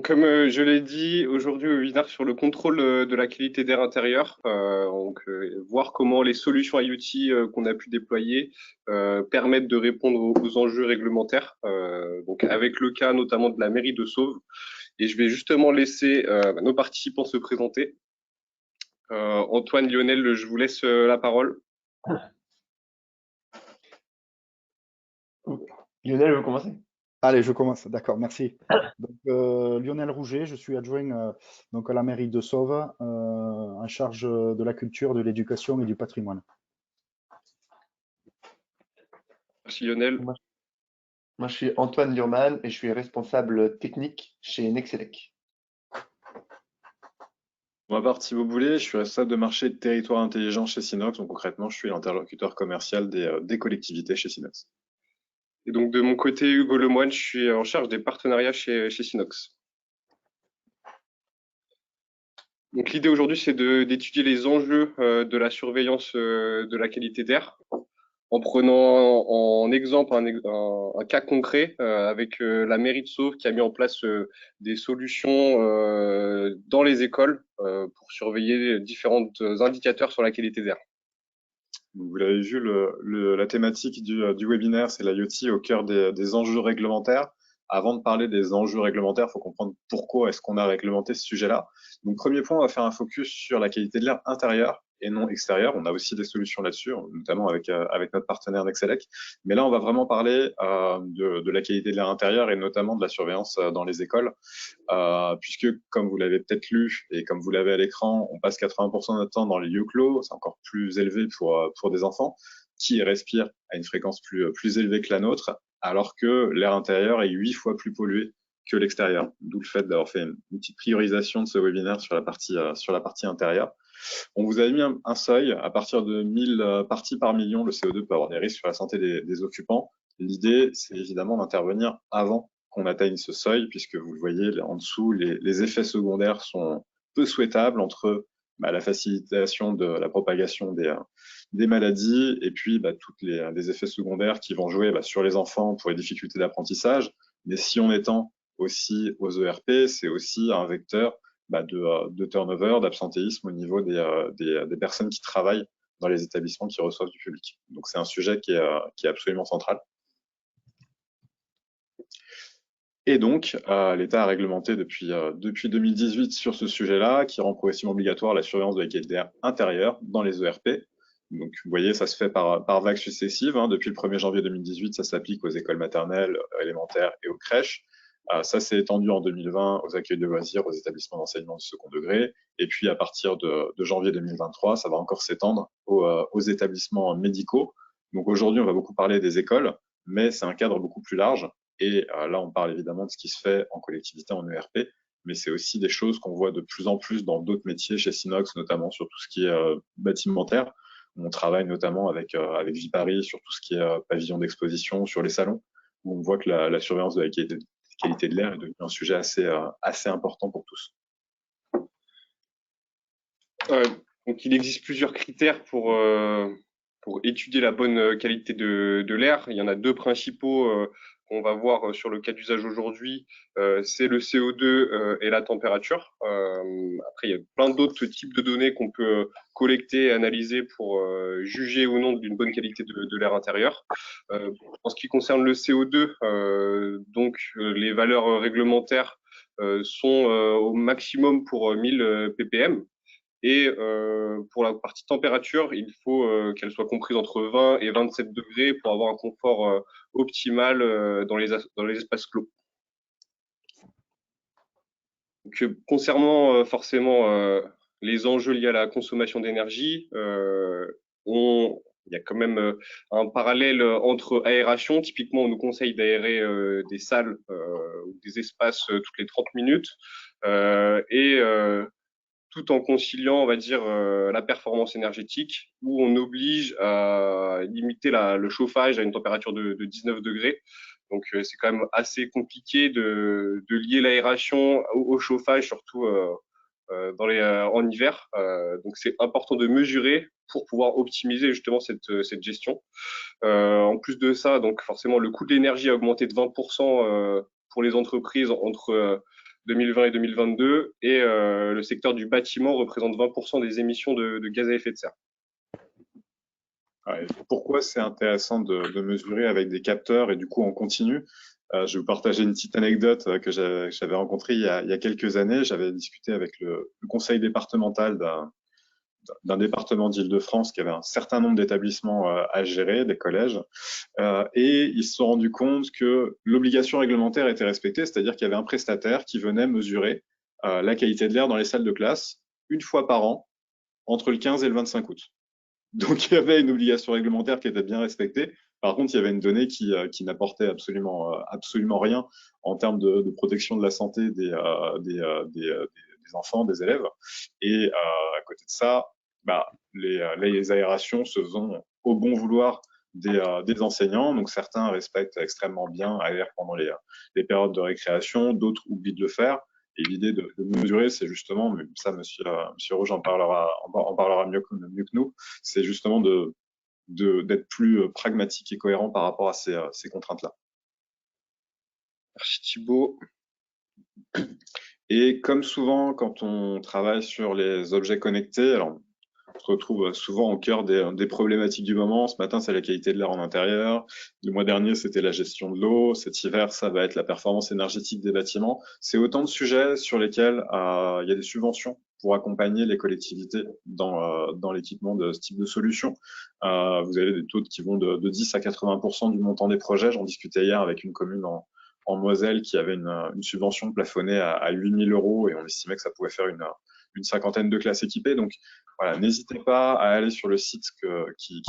Donc, comme je l'ai dit, aujourd'hui, webinaire sur le contrôle de la qualité d'air intérieur. Voir comment les solutions IoT qu'on a pu déployer permettent de répondre aux enjeux réglementaires. Donc, avec le cas notamment de la mairie de Sauve. Et je vais justement laisser nos participants se présenter. Antoine, Lionel, je vous laisse la parole. Lionel veut commencer? Allez, je commence. D'accord, merci. Donc, Lionel Rouget, je suis adjoint donc à la mairie de Sauve, en charge de la culture, de l'éducation et du patrimoine. Merci Lionel. Moi, je suis Antoine Lurman et je suis responsable technique chez Nexelec. Pour ma part, Thibaut Boulet, je suis responsable de marché de territoire intelligent chez Sinox. Donc concrètement, je suis l'interlocuteur commercial des collectivités chez Sinox. Et donc de mon côté, Hugo Lemoine, je suis en charge des partenariats chez Sinox. Donc l'idée aujourd'hui, c'est d'étudier les enjeux de la surveillance de la qualité d'air, en prenant en exemple un cas concret avec la mairie de Sauve qui a mis en place des solutions dans les écoles pour surveiller différents indicateurs sur la qualité d'air. Vous l'avez vu, la thématique du webinaire, c'est l'IoT au cœur des enjeux réglementaires. Avant de parler des enjeux réglementaires, il faut comprendre pourquoi est-ce qu'on a réglementé ce sujet-là. Donc, premier point, on va faire un focus sur la qualité de l'air intérieur et non extérieur. On a aussi des solutions là-dessus, notamment avec notre partenaire Nexelec. Mais là, on va vraiment parler de la qualité de l'air intérieur et notamment de la surveillance dans les écoles, puisque, comme vous l'avez peut-être lu et comme vous l'avez à l'écran, on passe 80% de notre temps dans les lieux clos. C'est encore plus élevé pour des enfants qui respirent à une fréquence plus élevée que la nôtre, alors que l'air intérieur est 8 fois plus pollué que l'extérieur. D'où le fait d'avoir fait une petite priorisation de ce webinaire sur la partie intérieure. On vous a mis un seuil. À partir de 1000 parties par million, le CO2 peut avoir des risques sur la santé des occupants. L'idée, c'est évidemment d'intervenir avant qu'on atteigne ce seuil, puisque vous le voyez en dessous, les effets secondaires sont peu souhaitables entre la facilitation de la propagation des maladies et puis tous les effets secondaires qui vont jouer sur les enfants pour les difficultés d'apprentissage. Mais si on étend aussi aux ERP, c'est aussi un vecteur de turnover, d'absentéisme au niveau des personnes qui travaillent dans les établissements qui reçoivent du public. Donc c'est un sujet qui est absolument central. Et donc, l'État a réglementé depuis 2018 sur ce sujet-là, qui rend progressivement obligatoire la surveillance de la qualité d'air intérieure dans les ERP. Donc, vous voyez, ça se fait par vagues successives. Depuis le 1er janvier 2018, ça s'applique aux écoles maternelles, élémentaires et aux crèches. Ça s'est étendu en 2020 aux accueils de loisirs, aux établissements d'enseignement de second degré. Et puis, à partir de janvier 2023, ça va encore s'étendre aux établissements médicaux. Donc, aujourd'hui, on va beaucoup parler des écoles, mais c'est un cadre beaucoup plus large. Et là, on parle évidemment de ce qui se fait en collectivité, en ERP, mais c'est aussi des choses qu'on voit de plus en plus dans d'autres métiers chez Sinox, notamment sur tout ce qui est bâtimentaire. On travaille notamment avec Viparis sur tout ce qui est pavillon d'exposition, sur les salons, où on voit que la surveillance de la qualité de l'air est devenu un sujet assez important pour tous. Donc, il existe plusieurs critères pour étudier la bonne qualité de l'air. Il y en a deux principaux qu'on va voir sur le cas d'usage aujourd'hui. C'est le CO2 et la température. Après, il y a plein d'autres types de données qu'on peut collecter et analyser pour juger ou non d'une bonne qualité de l'air intérieur. En ce qui concerne le CO2, les valeurs réglementaires sont au maximum pour 1000 ppm. Et pour la partie température, il faut qu'elle soit comprise entre 20 et 27 degrés pour avoir un confort optimal dans les espaces clos. Donc, concernant forcément les enjeux liés à la consommation d'énergie, il y a quand même un parallèle entre aération. Typiquement, on nous conseille d'aérer des salles ou des espaces toutes les 30 minutes. Tout en conciliant, on va dire, la performance énergétique, où on oblige à limiter le chauffage à une température de 19 degrés. Donc, c'est quand même assez compliqué de lier l'aération au chauffage, surtout en hiver. Donc, c'est important de mesurer pour pouvoir optimiser justement cette gestion. En plus de ça, donc forcément, le coût de l'énergie a augmenté de 20% pour les entreprises entre 2020 et 2022, et le secteur du bâtiment représente 20% des émissions de gaz à effet de serre. Ouais, pourquoi c'est intéressant de mesurer avec des capteurs et du coup on continue? Je vais vous partager une petite anecdote que j'avais rencontrée il y a quelques années. J'avais discuté avec le conseil départemental d'un département d'Île-de-France qui avait un certain nombre d'établissements à gérer, des collèges, et ils se sont rendus compte que l'obligation réglementaire était respectée, c'est-à-dire qu'il y avait un prestataire qui venait mesurer la qualité de l'air dans les salles de classe une fois par an, entre le 15 et le 25 août. Donc il y avait une obligation réglementaire qui était bien respectée. Par contre, il y avait une donnée qui n'apportait absolument rien en termes de protection de la santé des enfants, des élèves. Et à côté de ça, les aérations se font au bon vouloir des enseignants. Donc certains respectent extrêmement bien aèrent pendant les périodes de récréation, d'autres oublient de le faire. Et l'idée de mesurer, c'est justement, mais ça, Monsieur Rouge en parlera mieux que nous, c'est justement d'être plus pragmatique et cohérent par rapport à ces contraintes-là. Merci Thibaut. Et comme souvent, quand on travaille sur les objets connectés, alors on se retrouve souvent au cœur des problématiques du moment. Ce matin, c'est la qualité de l'air en intérieur. Le mois dernier, c'était la gestion de l'eau. Cet hiver, ça va être la performance énergétique des bâtiments. C'est autant de sujets sur lesquels il y a des subventions pour accompagner les collectivités dans l'équipement de ce type de solution. Vous avez des taux qui vont de 10 à 80% du montant des projets. J'en discutais hier avec une commune en Moselle qui avait une subvention plafonnée à 8 000 € et on estimait que ça pouvait faire une cinquantaine de classes équipées. Donc voilà, n'hésitez pas à aller sur le site qui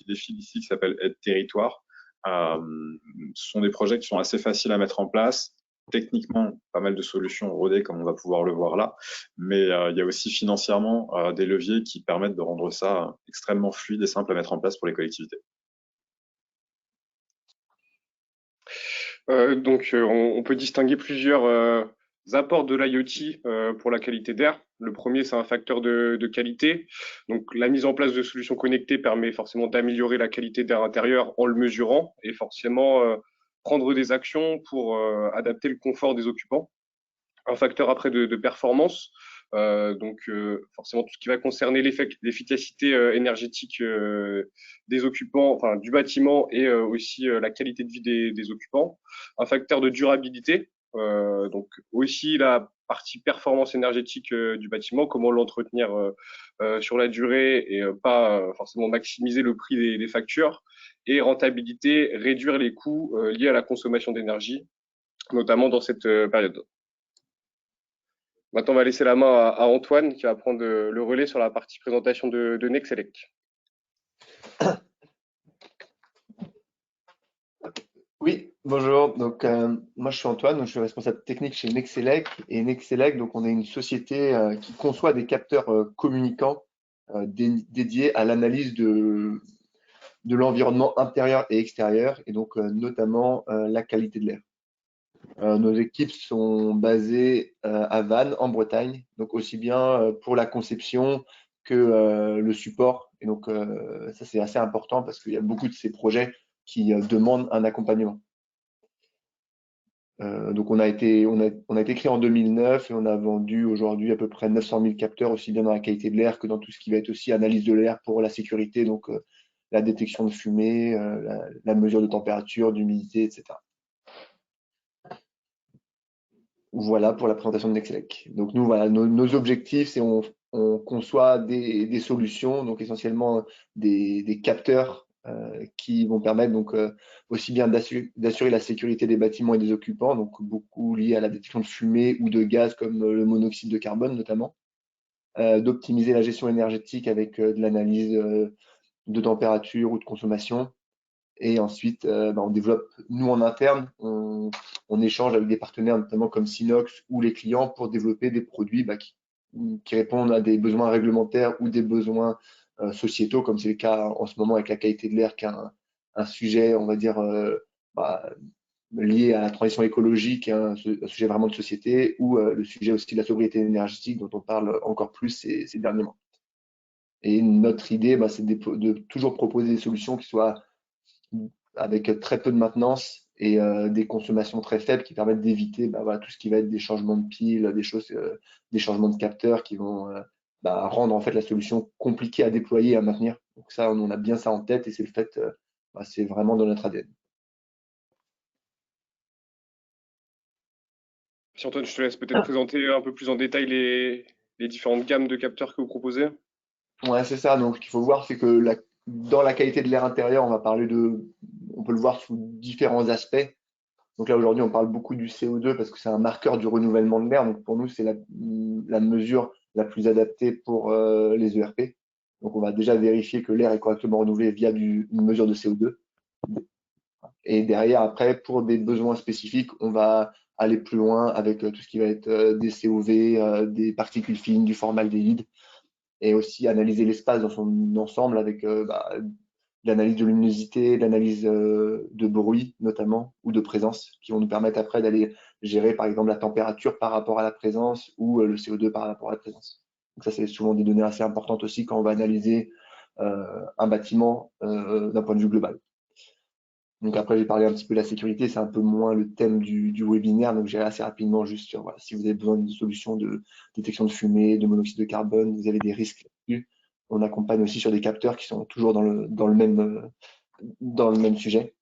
défile ici, qui s'appelle Aide Territoire. Ce sont des projets qui sont assez faciles à mettre en place. Techniquement, pas mal de solutions rodées, comme on va pouvoir le voir là. Mais il y a aussi financièrement des leviers qui permettent de rendre ça extrêmement fluide et simple à mettre en place pour les collectivités. On peut distinguer plusieurs apports de l'IoT pour la qualité d'air. Le premier, c'est un facteur de qualité. Donc, la mise en place de solutions connectées permet forcément d'améliorer la qualité d'air intérieur en le mesurant et forcément prendre des actions pour adapter le confort des occupants. Un facteur après de performance. Forcément tout ce qui va concerner l'efficacité énergétique des occupants, enfin du bâtiment et aussi la qualité de vie des occupants. Un facteur de durabilité, donc aussi la partie performance énergétique du bâtiment, comment l'entretenir sur la durée et pas forcément maximiser le prix des factures. Et rentabilité, réduire les coûts liés à la consommation d'énergie, notamment dans cette période. Maintenant, on va laisser la main à Antoine qui va prendre le relais sur la partie présentation de Nexelec. Oui, bonjour. Donc, moi, je suis Antoine, donc je suis responsable technique chez Nexelec. Et Nexelec, donc, on est une société qui conçoit des capteurs communicants dédiés à l'analyse de l'environnement intérieur et extérieur, et donc notamment la qualité de l'air. Nos équipes sont basées à Vannes, en Bretagne, donc aussi bien pour la conception que le support. Et donc, ça, c'est assez important parce qu'il y a beaucoup de ces projets qui demandent un accompagnement. Donc, on a été créé en 2009 et on a vendu aujourd'hui à peu près 900 000 capteurs, aussi bien dans la qualité de l'air que dans tout ce qui va être aussi analyse de l'air pour la sécurité, donc la détection de fumée, la mesure de température, d'humidité, etc. Voilà pour la présentation de Nexelec. Donc nous, voilà, nos objectifs, c'est on conçoit des solutions, donc essentiellement des capteurs qui vont permettre donc aussi bien d'assurer la sécurité des bâtiments et des occupants, donc beaucoup liés à la détection de fumée ou de gaz comme le monoxyde de carbone notamment, d'optimiser la gestion énergétique avec de l'analyse de température ou de consommation. Et ensuite, on développe, nous en interne, on échange avec des partenaires, notamment comme Sinox ou les clients, pour développer des produits qui répondent à des besoins réglementaires ou des besoins sociétaux, comme c'est le cas en ce moment avec la qualité de l'air, qui est un sujet, on va dire, lié à la transition écologique, un sujet vraiment de société, ou le sujet aussi de la sobriété énergétique, dont on parle encore plus ces derniers mois. Et notre idée, c'est de toujours proposer des solutions qui soient avec très peu de maintenance et des consommations très faibles qui permettent d'éviter voilà, tout ce qui va être des changements de piles, des changements de capteurs qui vont rendre en fait la solution compliquée à déployer et à maintenir. Donc ça, on a bien ça en tête et c'est le fait, c'est vraiment dans notre ADN. Si Antoine, je te laisse peut-être présenter un peu plus en détail les différentes gammes de capteurs que vous proposez. Ouais, c'est ça. Donc, ce qu'il faut voir, c'est que dans la qualité de l'air intérieur, on peut le voir sous différents aspects. Donc là, aujourd'hui, on parle beaucoup du CO2 parce que c'est un marqueur du renouvellement de l'air. Donc, pour nous, c'est la mesure la plus adaptée pour les ERP. Donc, on va déjà vérifier que l'air est correctement renouvelé via une mesure de CO2. Et derrière, après, pour des besoins spécifiques, on va aller plus loin avec tout ce qui va être des COV, des particules fines, du formaldéhyde, et aussi analyser l'espace dans son ensemble avec l'analyse de luminosité, l'analyse de bruit notamment, ou de présence, qui vont nous permettre après d'aller gérer par exemple la température par rapport à la présence ou le CO2 par rapport à la présence. Donc ça, c'est souvent des données assez importantes aussi quand on va analyser un bâtiment d'un point de vue global. Donc après, j'ai parlé un petit peu de la sécurité, c'est un peu moins le thème du webinaire, donc j'irai assez rapidement juste sur voilà, si vous avez besoin d'une solution de détection de fumée, de monoxyde de carbone, vous avez des risques là-dessus. On accompagne aussi sur des capteurs qui sont toujours dans le même sujet.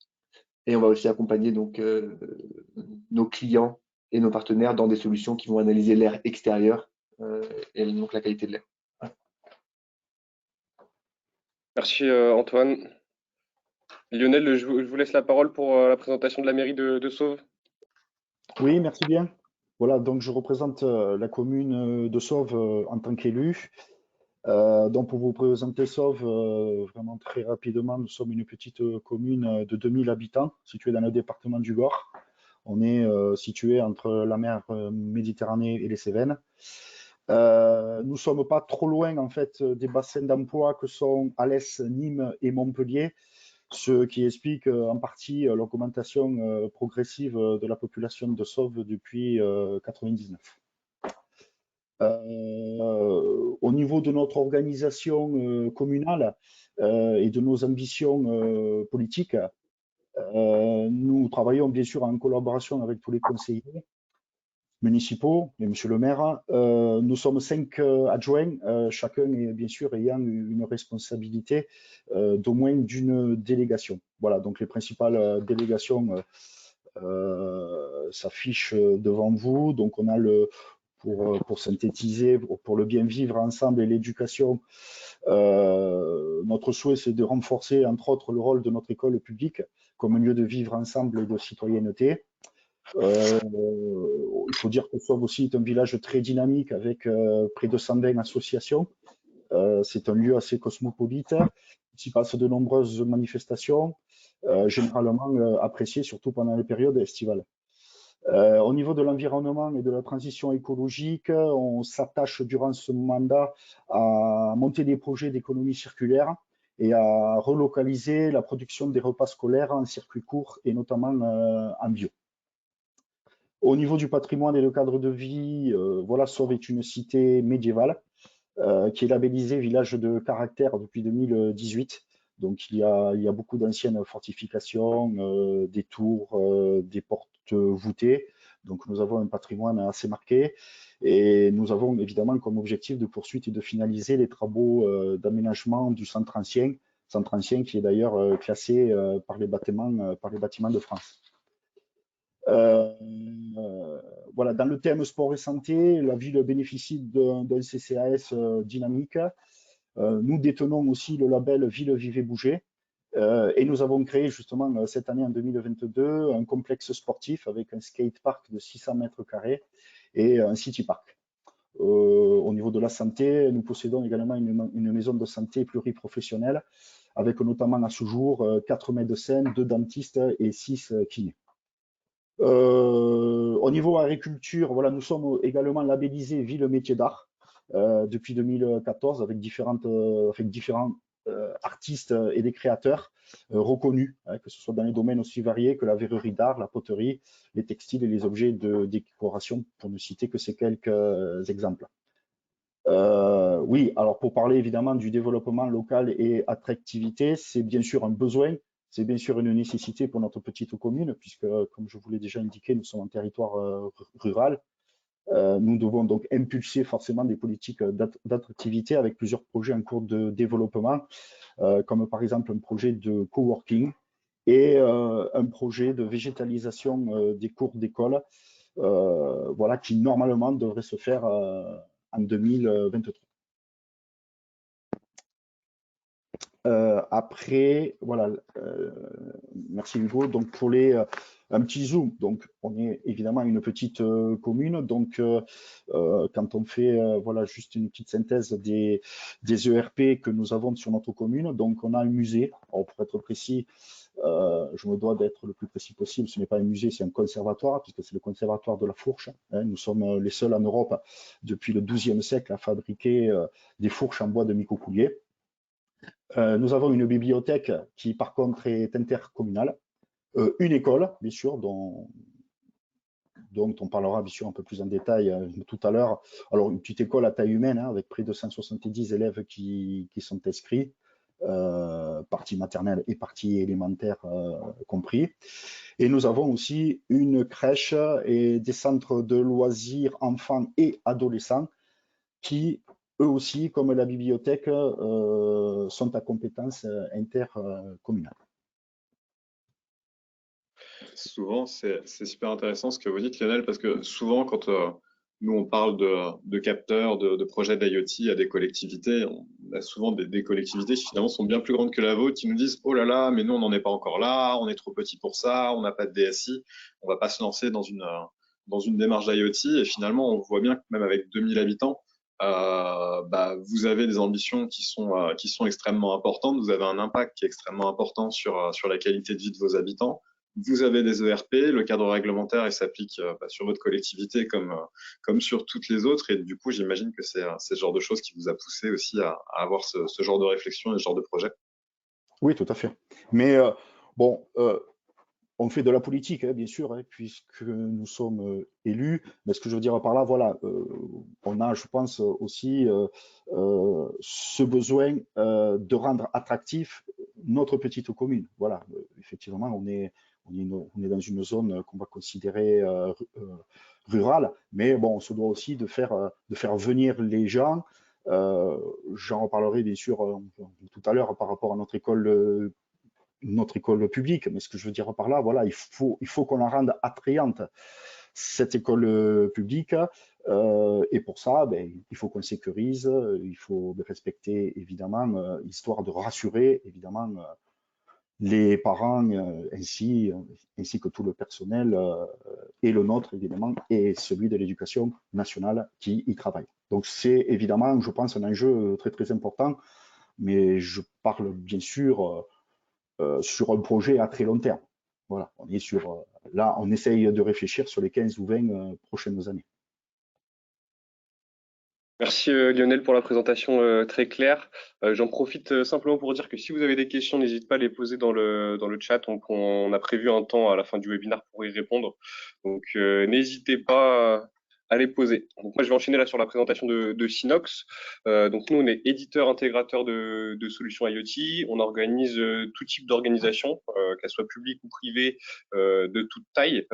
Et on va aussi accompagner donc nos clients et nos partenaires dans des solutions qui vont analyser l'air extérieur et donc la qualité de l'air. Merci Antoine. Lionel, je vous laisse la parole pour la présentation de la mairie de Sauve. Oui, merci bien. Voilà, donc je représente la commune de Sauve en tant qu'élu. Donc pour vous présenter Sauve, vraiment très rapidement, nous sommes une petite commune de 2000 habitants située dans le département du Gard. On est situé entre la mer Méditerranée et les Cévennes. Nous ne sommes pas trop loin en fait des bassins d'emploi que sont Alès, Nîmes et Montpellier, ce qui explique en partie l'augmentation progressive de la population de Sauve depuis 1999. Au niveau de notre organisation communale et de nos ambitions politiques, nous travaillons bien sûr en collaboration avec tous les conseillers municipaux et monsieur le maire. Nous sommes 5 adjoints, chacun est bien sûr ayant une responsabilité d'au moins d'une délégation. Voilà, donc les principales délégations s'affichent devant vous. Donc on a pour synthétiser, pour le bien vivre ensemble et l'éducation, notre souhait c'est de renforcer entre autres le rôle de notre école publique comme un lieu de vivre ensemble et de citoyenneté. Il faut dire que Sauve aussi est un village très dynamique avec près de 120 associations. C'est un lieu assez cosmopolite. Il s'y passe de nombreuses manifestations, généralement appréciées surtout pendant les périodes estivales. Au niveau de l'environnement et de la transition écologique, on s'attache durant ce mandat à monter des projets d'économie circulaire et à relocaliser la production des repas scolaires en circuit court et notamment en bio. Au niveau du patrimoine et le cadre de vie, voilà, Sauve est une cité médiévale qui est labellisée village de caractère depuis 2018. Donc il y a beaucoup d'anciennes fortifications, des tours, des portes voûtées. Donc nous avons un patrimoine assez marqué et nous avons évidemment comme objectif de poursuite et de finaliser les travaux d'aménagement du centre ancien qui est d'ailleurs classé par les bâtiments de France. Voilà, dans le thème sport et santé, la ville bénéficie d'un CCAS dynamique. Nous détenons aussi le label Ville Vivez Bouger et nous avons créé justement cette année en 2022 un complexe sportif avec un skatepark de 600 mètres carrés et un city park. Au niveau de la santé, nous possédons également une maison de santé pluriprofessionnelle avec notamment à ce jour 4 médecins, 2 dentistes et 6 kinés. Au niveau agriculture, voilà, nous sommes également labellisés Ville Métier d'Art depuis 2014 avec différents artistes et des créateurs reconnus, hein, que ce soit dans les domaines aussi variés que la verrerie d'art, la poterie, les textiles et les objets de décoration, pour ne citer que ces quelques exemples. Oui, alors pour parler évidemment du développement local et attractivité, c'est bien sûr un besoin, C'est bien sûr une nécessité pour notre petite commune, puisque, comme je vous l'ai déjà indiqué, nous sommes en territoire rural. Nous devons donc impulser forcément des politiques d'attractivité avec plusieurs projets en cours de développement, comme par exemple un projet de coworking et un projet de végétalisation des cours d'école, voilà, qui normalement devrait se faire en 2023. Après, voilà, merci Hugo. Donc pour un petit zoom, donc on est évidemment une petite commune, donc quand on fait voilà juste une petite synthèse des ERP que nous avons sur notre commune, donc on a un musée. Alors, pour être précis, je me dois d'être le plus précis possible. Ce n'est pas un musée, c'est un conservatoire, puisque c'est le conservatoire de la fourche. Hein. Nous sommes les seuls en Europe depuis le XIIe siècle à fabriquer des fourches en bois de micocoulier. Nous avons une bibliothèque qui, par contre, est intercommunale. Une école, bien sûr, dont on parlera bien sûr un peu plus en détail tout à l'heure. Alors, une petite école à taille humaine, hein, avec près de 170 élèves qui sont inscrits, partie maternelle et partie élémentaire compris. Et nous avons aussi une crèche et des centres de loisirs enfants et adolescents qui, eux aussi, comme la bibliothèque, sont à compétence intercommunale. Souvent, c'est super intéressant ce que vous dites, Lionel, parce que souvent, quand nous, on parle de capteurs, de projets d'IoT à des collectivités, on a souvent des collectivités qui finalement sont bien plus grandes que la vôtre, qui nous disent « Oh là là, mais nous, on n'en est pas encore là, on est trop petit pour ça, on n'a pas de DSI, on va pas se lancer dans une démarche d'IoT. » Et finalement, on voit bien que même avec 2000 habitants, vous avez des ambitions qui sont extrêmement importantes, vous avez un impact qui est extrêmement important sur la qualité de vie de vos habitants. Vous avez des ERP, le cadre réglementaire il s'applique sur votre collectivité comme sur toutes les autres, et du coup j'imagine que c'est ce genre de choses qui vous a poussé aussi à avoir ce genre de réflexion et ce genre de projet. Oui, tout à fait. Mais bon, on fait de la politique, hein, bien sûr, hein, puisque nous sommes élus. Mais ce que je veux dire par là, voilà, on a, je pense, aussi ce besoin de rendre attractif notre petite commune. Voilà, effectivement, on est dans une zone qu'on va considérer rurale, mais bon, on se doit aussi de faire venir les gens. J'en reparlerai bien sûr tout à l'heure par rapport à notre école publique, mais ce que je veux dire par là, voilà, il faut qu'on la rende attrayante, cette école publique, et pour ça, ben, il faut qu'on sécurise, il faut respecter, évidemment, histoire de rassurer, évidemment, les parents, ainsi que tout le personnel, et le nôtre, évidemment, et celui de l'éducation nationale qui y travaille. Donc, c'est évidemment, je pense, un enjeu très, très important, mais je parle bien sûr sur un projet à très long terme. Voilà, on est là, on essaye de réfléchir sur les 15 ou 20 prochaines années. Merci Lionel pour la présentation très claire. J'en profite simplement pour dire que si vous avez des questions, n'hésitez pas à les poser dans le chat. On a prévu un temps à la fin du webinaire pour y répondre. Donc n'hésitez pas à les poser. Donc moi je vais enchaîner là sur la présentation de Synox. Donc nous on est éditeur intégrateur de solutions IoT. On organise tout type d'organisation, qu'elle soit publique ou privée, de toute taille.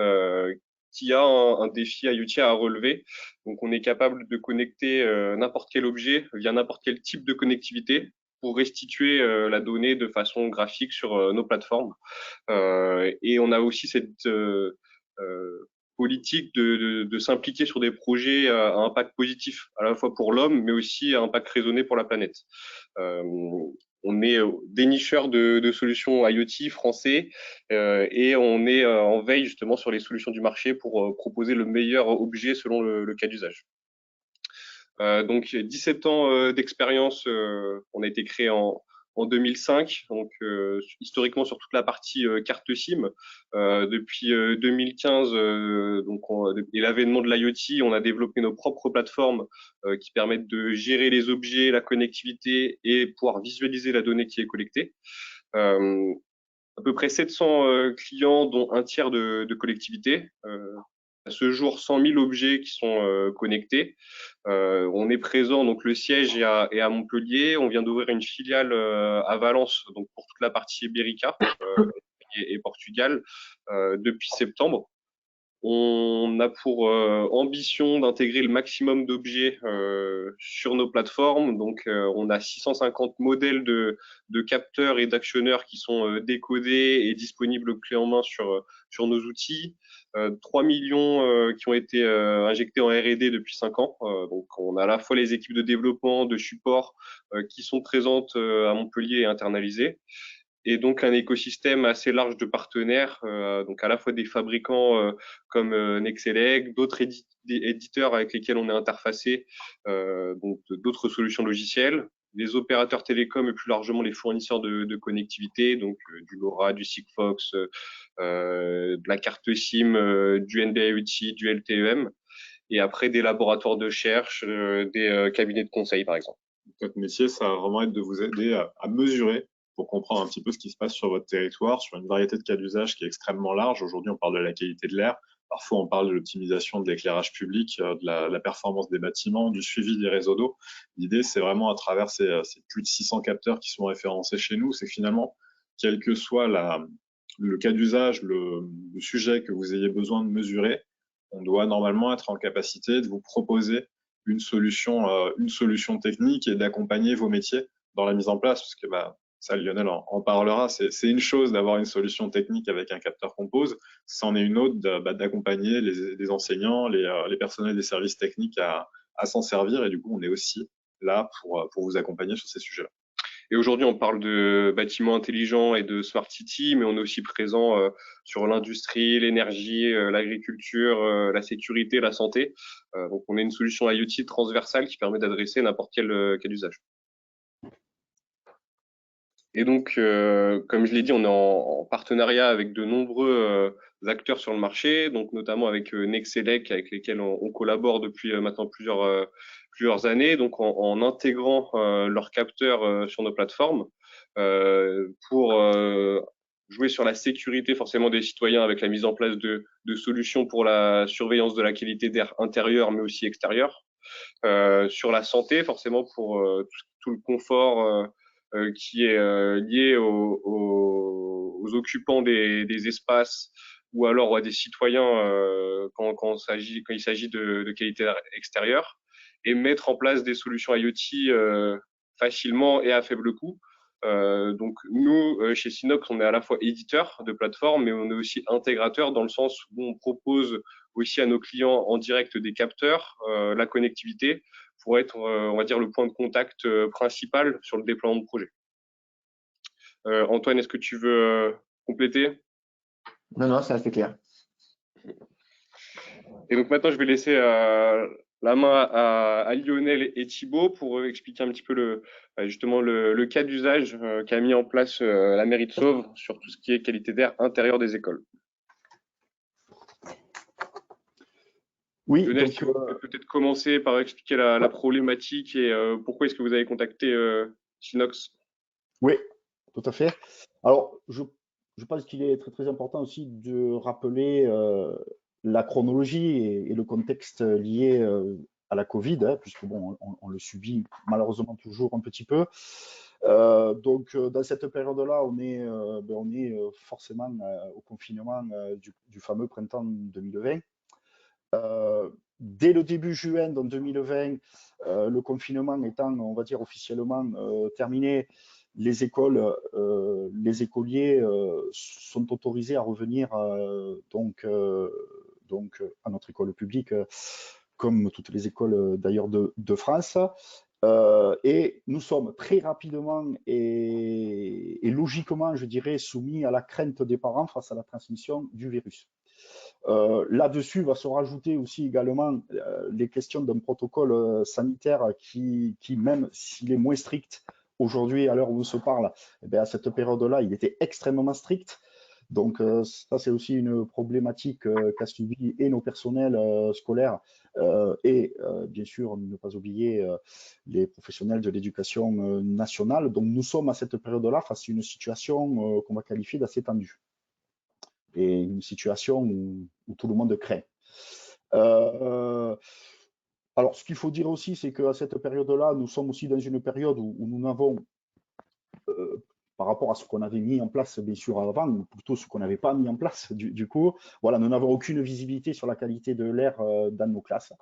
Qui a un défi IoT à relever. Donc, on est capable de connecter n'importe quel objet via n'importe quel type de connectivité pour restituer la donnée de façon graphique sur nos plateformes. Et on a aussi cette politique de s'impliquer sur des projets à impact positif, à la fois pour l'homme, mais aussi à impact raisonné pour la planète. On est dénicheur de solutions IoT français et on est en veille justement sur les solutions du marché pour proposer le meilleur objet selon le cas d'usage. Donc 17 ans d'expérience, on a été créé en 2005, donc historiquement sur toute la partie carte SIM. Depuis 2015, et l'avènement de l'IoT, on a développé nos propres plateformes qui permettent de gérer les objets, la connectivité et pouvoir visualiser la donnée qui est collectée. À peu près 700 clients, dont un tiers de collectivités. à ce jour 100 000 objets qui sont connectés. On est présent, donc le siège est à Montpellier. On vient d'ouvrir une filiale à Valence, donc pour toute la partie Ibérica et Portugal depuis septembre. On a pour ambition d'intégrer le maximum d'objets sur nos plateformes. Donc, on a 650 modèles de capteurs et d'actionneurs qui sont décodés et disponibles clé en main sur nos outils. 3 millions qui ont été injectés en R&D depuis 5 ans. Donc, on a à la fois les équipes de développement, de support qui sont présentes à Montpellier et internalisées, et donc un écosystème assez large de partenaires, donc à la fois des fabricants comme Nexelec, d'autres éditeurs avec lesquels on est interfacé, donc d'autres solutions logicielles, les opérateurs télécoms et plus largement les fournisseurs de connectivité, donc du LoRa, du Sigfox, de la carte SIM, du NB-IoT, du LTEM, et après des laboratoires de recherche, des cabinets de conseil par exemple. Votre métier, ça va vraiment être de vous aider à mesurer pour comprendre un petit peu ce qui se passe sur votre territoire, sur une variété de cas d'usage qui est extrêmement large. Aujourd'hui, on parle de la qualité de l'air. Parfois, on parle de l'optimisation de l'éclairage public, de la performance des bâtiments, du suivi des réseaux d'eau. L'idée, c'est vraiment à travers ces plus de 600 capteurs qui sont référencés chez nous, c'est que finalement, quel que soit le cas d'usage, le sujet que vous ayez besoin de mesurer, on doit normalement être en capacité de vous proposer une solution technique et d'accompagner vos métiers dans la mise en place, parce que ça, Lionel en parlera. C'est une chose d'avoir une solution technique avec un capteur compose, c'en est une autre d'accompagner les enseignants, les personnels des services techniques à s'en servir, et du coup, on est aussi là pour vous accompagner sur ces sujets-là. Et aujourd'hui, on parle de bâtiments intelligents et de smart city, mais on est aussi présent sur l'industrie, l'énergie, l'agriculture, la sécurité, la santé. Donc, on a une solution IoT transversale qui permet d'adresser n'importe quel cas d'usage. Et donc, comme je l'ai dit, on est en partenariat avec de nombreux acteurs sur le marché, donc notamment avec Nexelec, avec lesquels on collabore depuis maintenant plusieurs années, donc en intégrant leurs capteurs sur nos plateformes pour jouer sur la sécurité forcément des citoyens avec la mise en place de solutions pour la surveillance de la qualité d'air intérieur mais aussi extérieur. Sur la santé, forcément pour tout le confort qui est lié aux occupants des espaces ou alors à des citoyens quand il s'agit de qualité extérieure, et mettre en place des solutions IoT facilement et à faible coût. Donc nous, chez Synox, on est à la fois éditeur de plateforme, mais on est aussi intégrateur dans le sens où on propose aussi à nos clients en direct des capteurs, la connectivité, pour être, on va dire, le point de contact principal sur le déploiement de projet. Antoine, est-ce que tu veux compléter? Non, c'est assez clair. Et donc maintenant, je vais laisser la main à Lionel et Thibaut pour expliquer un petit peu justement le cas d'usage qu'a mis en place la mairie de Sauve sur tout ce qui est qualité d'air intérieur des écoles. Oui, Lionel, donc, si vous pouvez peut-être commencer par expliquer la problématique et pourquoi est-ce que vous avez contacté Synox? oui, tout à fait. Alors, je pense qu'il est très très important aussi de rappeler la chronologie et le contexte lié à la Covid, hein, puisque bon, on le subit malheureusement toujours un petit peu. Donc, dans cette période-là, on est forcément au confinement du fameux printemps 2020. Dès le début juin 2020, le confinement étant, on va dire, officiellement terminé, les écoliers sont autorisés à revenir donc à notre école publique, comme toutes les écoles d'ailleurs de France. Et nous sommes très rapidement et logiquement, je dirais, soumis à la crainte des parents face à la transmission du virus. Là-dessus va se rajouter aussi également les questions d'un protocole sanitaire qui, même s'il est moins strict aujourd'hui, à l'heure où on se parle, eh bien, à cette période-là, il était extrêmement strict. Donc ça, c'est aussi une problématique qu'a subi et nos personnels scolaires et bien sûr, ne pas oublier les professionnels de l'éducation nationale. Donc nous sommes à cette période-là face à une situation qu'on va qualifier d'assez tendue et une situation où tout le monde craint. Alors, ce qu'il faut dire aussi, c'est qu'à cette période-là, nous sommes aussi dans une période où nous n'avons, par rapport à ce qu'on avait mis en place, bien sûr, avant, ou plutôt ce qu'on n'avait pas mis en place, du coup, voilà, nous n'avons aucune visibilité sur la qualité de l'air dans nos classes.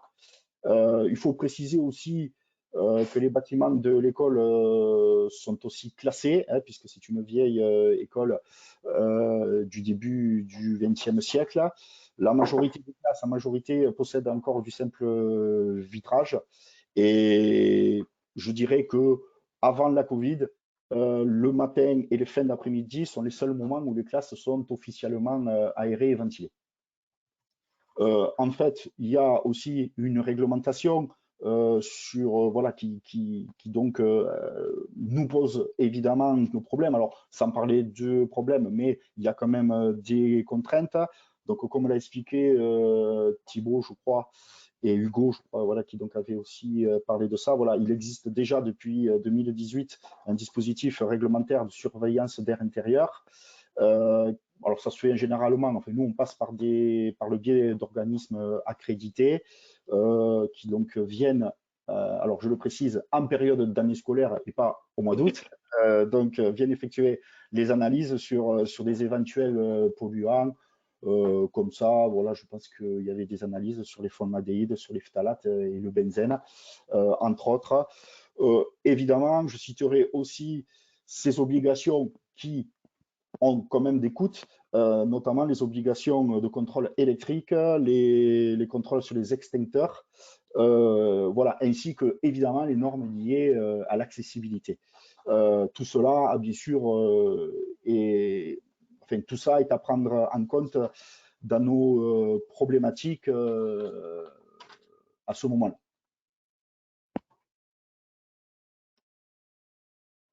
Il faut préciser aussi que les bâtiments de l'école sont aussi classés, hein, puisque c'est une vieille école du début du XXe siècle. La majorité des classes, la majorité possède encore du simple vitrage. Et je dirais que avant la Covid, le matin et les fins d'après-midi sont les seuls moments où les classes sont officiellement aérées et ventilées. En fait, il y a aussi une réglementation sur voilà qui donc nous pose évidemment nos problèmes. Alors, sans parler de problèmes, mais il y a quand même des contraintes. Donc, comme l'a expliqué Thibaut, je crois, et Hugo, je crois, voilà, qui donc avait aussi parlé de ça. Voilà, il existe déjà depuis 2018 un dispositif réglementaire de surveillance d'air intérieur. Alors, ça se fait généralement, enfin, nous, on passe par le biais d'organismes accrédités qui donc viennent, alors je le précise, en période d'année scolaire et pas au mois d'août, donc viennent effectuer les analyses sur des éventuels polluants. Comme ça, voilà, je pense qu'il y avait des analyses sur les formaldéhydes, sur les phtalates et le benzène, entre autres. Évidemment, je citerai aussi ces obligations qui ont quand même des coûts, notamment les obligations de contrôle électrique, les contrôles sur les extincteurs, voilà, ainsi que évidemment les normes liées à l'accessibilité. Tout cela a bien sûr enfin, tout ça est à prendre en compte dans nos problématiques à ce moment-là.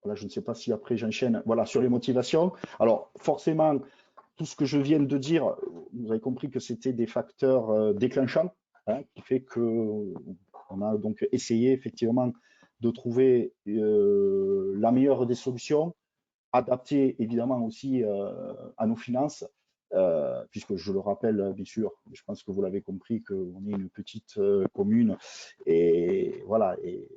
Voilà, je ne sais pas si après j'enchaîne. Voilà, sur les motivations. Alors, forcément, tout ce que je viens de dire, vous avez compris que c'était des facteurs déclenchants, hein, qui fait qu'on a donc essayé effectivement de trouver la meilleure des solutions, adaptées évidemment aussi à nos finances, puisque je le rappelle, bien sûr, je pense que vous l'avez compris, qu'on est une petite commune et voilà, et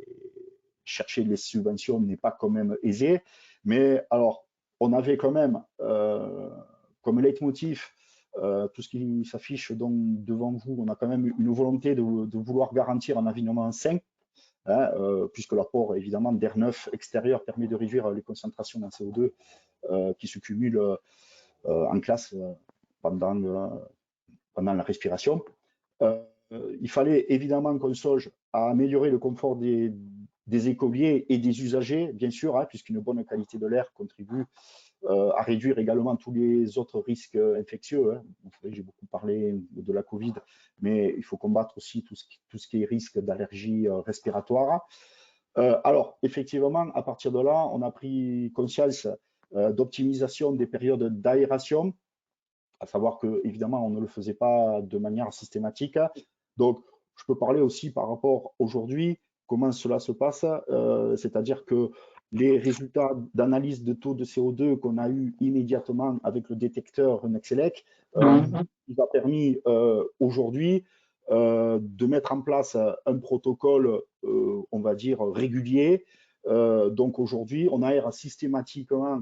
chercher les subventions n'est pas quand même aisé. Mais alors, on avait quand même comme leitmotiv tout ce qui s'affiche donc devant vous, on a quand même une volonté de vouloir garantir un environnement sain, hein, puisque l'apport évidemment d'air neuf extérieur permet de réduire les concentrations en CO2 qui se cumulent en classe pendant la respiration. Il fallait évidemment qu'on songe à améliorer le confort des écoliers et des usagers, bien sûr, hein, puisqu'une bonne qualité de l'air contribue à réduire également tous les autres risques infectieux. Hein. J'ai beaucoup parlé de la Covid, mais il faut combattre aussi tout ce qui est risque d'allergie respiratoire. Alors, effectivement, à partir de là, on a pris conscience d'optimisation des périodes d'aération, à savoir que, évidemment, on ne le faisait pas de manière systématique. Donc, je peux parler aussi par rapport aujourd'hui, comment cela se passe, c'est-à-dire que les résultats d'analyse de taux de CO2 qu'on a eu immédiatement avec le détecteur Nexelec nous a permis aujourd'hui de mettre en place un protocole, on va dire, régulier. Donc aujourd'hui, on aère systématiquement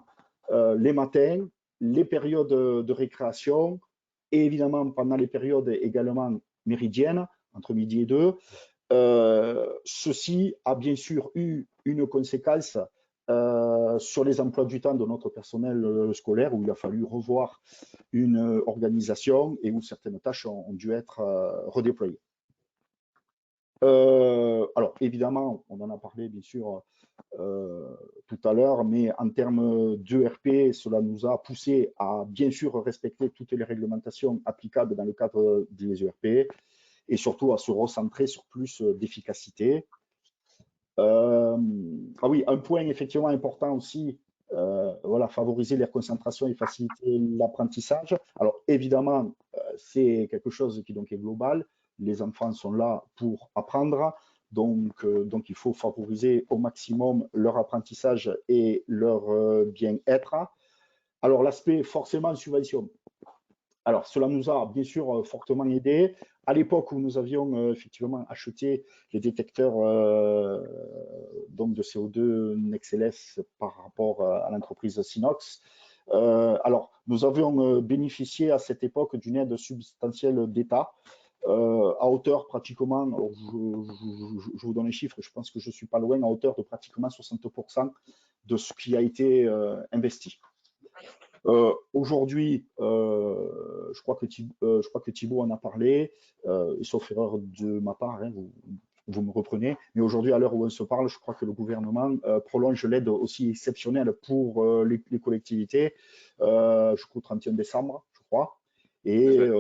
les matins, les périodes de récréation et évidemment pendant les périodes également méridiennes, entre midi et 2. Ceci a bien sûr eu une conséquence sur les emplois du temps de notre personnel scolaire, où il a fallu revoir une organisation et où certaines tâches ont dû être redéployées. Alors évidemment, on en a parlé bien sûr tout à l'heure, mais en termes d'ERP, cela nous a poussé à bien sûr respecter toutes les réglementations applicables dans le cadre des ERP et surtout à se recentrer sur plus d'efficacité. Ah oui, un point effectivement important aussi, voilà, favoriser les concentrations et faciliter l'apprentissage. Alors évidemment, c'est quelque chose qui donc est global. Les enfants sont là pour apprendre, donc il faut favoriser au maximum leur apprentissage et leur bien-être. Alors l'aspect forcément subvention. Alors cela nous a bien sûr fortement aidé. À l'époque où nous avions effectivement acheté les détecteurs donc de CO2 NexLS par rapport à l'entreprise Sinox, alors nous avions bénéficié à cette époque d'une aide substantielle d'État à hauteur pratiquement, je vous donne les chiffres, je pense que je ne suis pas loin, à hauteur de pratiquement 60% de ce qui a été investi. Aujourd'hui, je crois que Thibaut en a parlé, sauf erreur de ma part, hein, vous me reprenez, mais aujourd'hui, à l'heure où on se parle, je crois que le gouvernement prolonge l'aide aussi exceptionnelle pour les collectivités jusqu'au 31 décembre, je crois. Et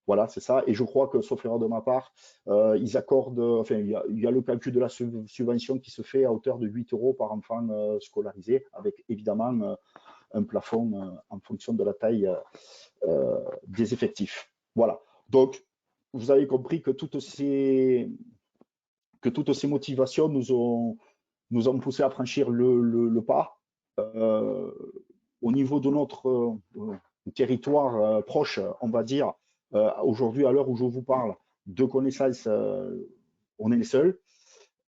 voilà, c'est ça. Et je crois que, sauf erreur de ma part, ils accordent, enfin, il y a le calcul de la subvention qui se fait à hauteur de 8 € par enfant scolarisé, avec évidemment un plafond en fonction de la taille des effectifs. Voilà. Donc, vous avez compris que toutes ces motivations nous ont poussé à franchir le pas. Au niveau de notre territoire proche, on va dire, aujourd'hui, à l'heure où je vous parle, de connaissances, on est les seuls.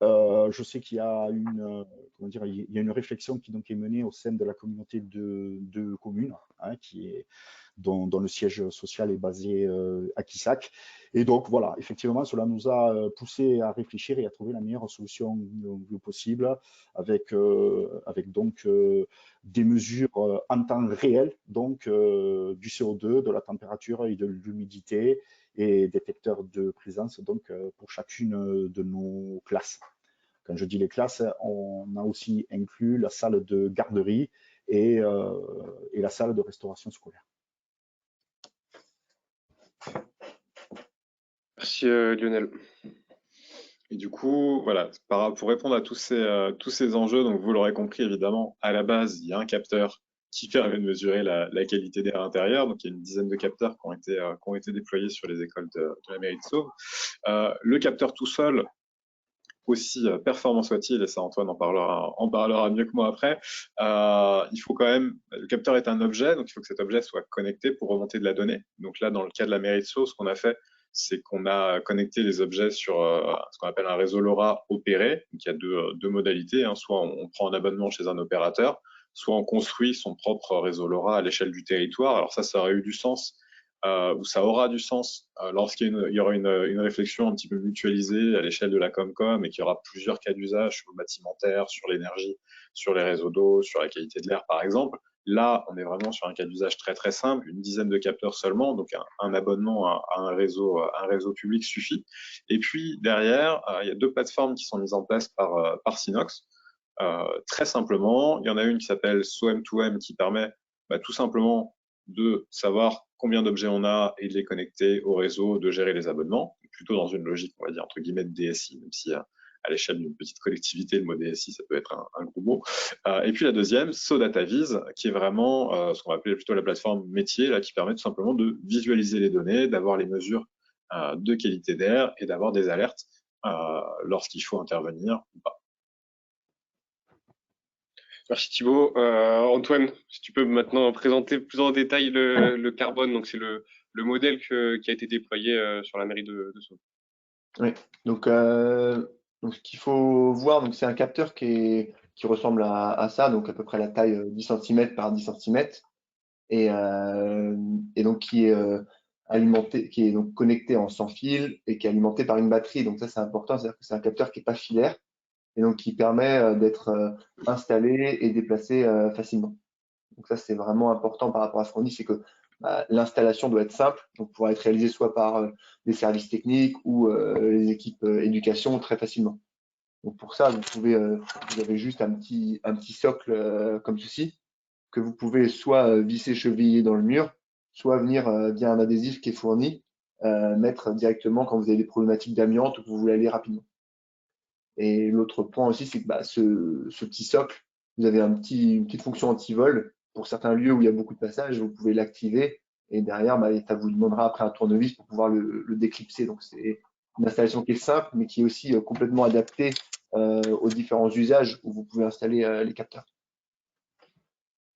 Je sais qu'il y a une réflexion qui donc est menée au sein de la communauté de communes, hein, dont le siège social est basé à Quissac. Et donc voilà, effectivement, cela nous a poussé à réfléchir et à trouver la meilleure solution possible, avec donc des mesures en temps réel, donc du CO2, de la température et de l'humidité, et détecteurs de présence donc pour chacune de nos classes. Quand je dis les classes, on a aussi inclus la salle de garderie et la salle de restauration scolaire. Merci Lionel. Et du coup, voilà, pour répondre à tous ces enjeux, donc vous l'aurez compris évidemment, à la base, il y a un capteur qui permet de mesurer la qualité d'air intérieur. Donc il y a une dizaine de capteurs qui ont été déployés sur les écoles de la mairie de Sauve. Le capteur tout seul, aussi performant soit-il, et ça Antoine en parlera mieux que moi après, il faut quand même, le capteur est un objet, donc il faut que cet objet soit connecté pour remonter de la donnée. Donc là, dans le cas de la mairie de Sceaux, ce qu'on a fait, c'est qu'on a connecté les objets sur ce qu'on appelle un réseau LoRa opéré. Donc il y a deux modalités, hein. Soit on prend un abonnement chez un opérateur, soit on construit son propre réseau LoRa à l'échelle du territoire. Alors ça aurait eu du sens, ou ça aura du sens lorsqu'il y aura une réflexion un petit peu mutualisée à l'échelle de la Comcom et qu'il y aura plusieurs cas d'usage sur le bâtimentaire, sur l'énergie, sur les réseaux d'eau, sur la qualité de l'air par exemple. Là, on est vraiment sur un cas d'usage très très simple, une dizaine de capteurs seulement, donc un abonnement à un réseau public suffit. Et puis derrière, il y a deux plateformes qui sont mises en place par Sinox. Très simplement, il y en a une qui s'appelle SOM2M qui permet tout simplement de savoir combien d'objets on a et de les connecter au réseau, de gérer les abonnements, plutôt dans une logique, on va dire, entre guillemets, de DSI, même si à l'échelle d'une petite collectivité, le mot DSI, ça peut être un gros mot. Et puis la deuxième, SoDataVis, qui est vraiment ce qu'on va appeler plutôt la plateforme métier, là, qui permet tout simplement de visualiser les données, d'avoir les mesures de qualité d'air et d'avoir des alertes lorsqu'il faut intervenir ou pas. Merci Thibaut. Antoine, si tu peux maintenant présenter plus en détail le carbone, donc c'est le modèle qui a été déployé sur la mairie de Sauve. Oui, donc ce qu'il faut voir, donc c'est un capteur qui ressemble à ça, donc à peu près la taille 10 cm par 10 cm, et donc qui est alimenté, qui est donc connecté en sans fil et qui est alimenté par une batterie. Donc ça c'est important, c'est-à-dire que c'est un capteur qui n'est pas filaire et donc qui permet d'être installé et déplacé facilement. Donc ça c'est vraiment important par rapport à ce qu'on dit, c'est que l'installation doit être simple, donc pouvoir être réalisée soit par des services techniques ou les équipes éducation très facilement. Donc pour ça, vous avez juste un petit socle comme ceci, que vous pouvez soit visser chevillé dans le mur, soit venir via un adhésif qui est fourni, mettre directement quand vous avez des problématiques d'amiante ou que vous voulez aller rapidement. Et l'autre point aussi, c'est que ce petit socle, vous avez une petite fonction anti-vol. Pour certains lieux où il y a beaucoup de passages, vous pouvez l'activer et derrière, ça vous demandera après un tournevis pour pouvoir le déclipser. Donc c'est une installation qui est simple, mais qui est aussi complètement adaptée aux différents usages où vous pouvez installer les capteurs.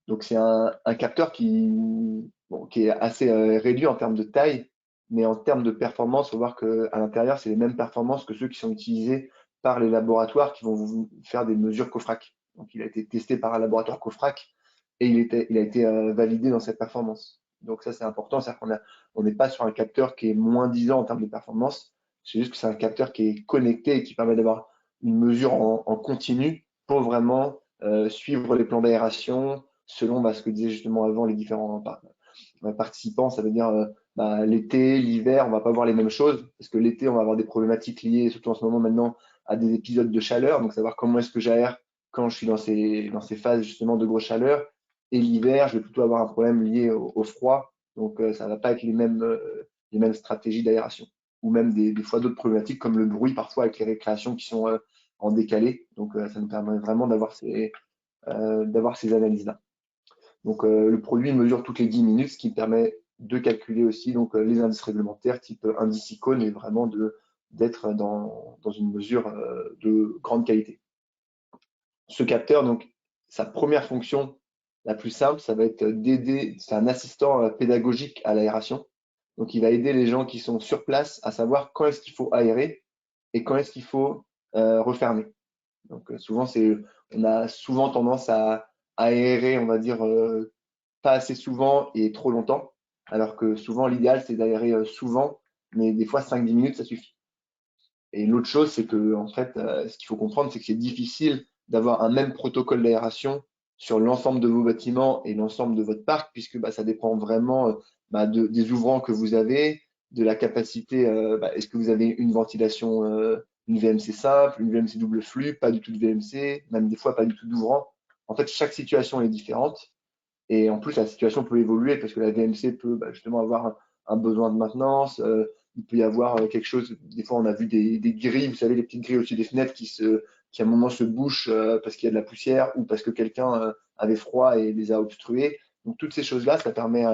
Donc c'est un capteur qui est assez réduit en termes de taille, mais en termes de performance, il faut voir qu'à l'intérieur, c'est les mêmes performances que ceux qui sont utilisés par les laboratoires qui vont vous faire des mesures COFRAC. Donc, il a été testé par un laboratoire COFRAC et il a été validé dans cette performance. Donc, ça, c'est important. C'est-à-dire qu'on n'est pas sur un capteur qui est moins disant en termes de performance. C'est juste que c'est un capteur qui est connecté et qui permet d'avoir une mesure en continu pour vraiment suivre les plans d'aération selon ce que disaient justement avant les différents participants. Ça veut dire l'été, l'hiver, on va pas voir les mêmes choses parce que l'été, on va avoir des problématiques liées, surtout en ce moment maintenant, à des épisodes de chaleur. Donc, savoir comment est-ce que j'aère quand je suis dans ces phases justement de grosse chaleur. Et l'hiver, je vais plutôt avoir un problème lié au froid. Donc, ça va pas être les mêmes stratégies d'aération. Ou même des fois d'autres problématiques comme le bruit parfois avec les récréations qui sont en décalé. Donc, ça nous permet vraiment d'avoir ces analyses-là. Donc, le produit mesure toutes les 10 minutes, ce qui permet de calculer aussi donc, les indices réglementaires type indice icône et vraiment d'être dans une mesure de grande qualité. Ce capteur, donc, sa première fonction la plus simple, ça va être d'aider, c'est un assistant pédagogique à l'aération. Donc, il va aider les gens qui sont sur place à savoir quand est-ce qu'il faut aérer et quand est-ce qu'il faut refermer. Donc, souvent, on a souvent tendance à aérer, on va dire, pas assez souvent et trop longtemps, alors que souvent, l'idéal, c'est d'aérer souvent, mais des fois, 5-10 minutes, ça suffit. Et l'autre chose, c'est que, en fait, ce qu'il faut comprendre, c'est que c'est difficile d'avoir un même protocole d'aération sur l'ensemble de vos bâtiments et l'ensemble de votre parc, puisque ça dépend vraiment des ouvrants que vous avez, de la capacité. Est-ce que vous avez une ventilation, une VMC simple, une VMC double flux, pas du tout de VMC, même des fois pas du tout d'ouvrant. En fait, chaque situation est différente. Et en plus, la situation peut évoluer parce que la VMC peut justement avoir un besoin de maintenance. Il peut y avoir quelque chose. Des fois, on a vu des grilles, vous savez, les petites grilles au-dessus des fenêtres qui à un moment se bouchent parce qu'il y a de la poussière ou parce que quelqu'un avait froid et les a obstruées. Donc, toutes ces choses-là, ça permet.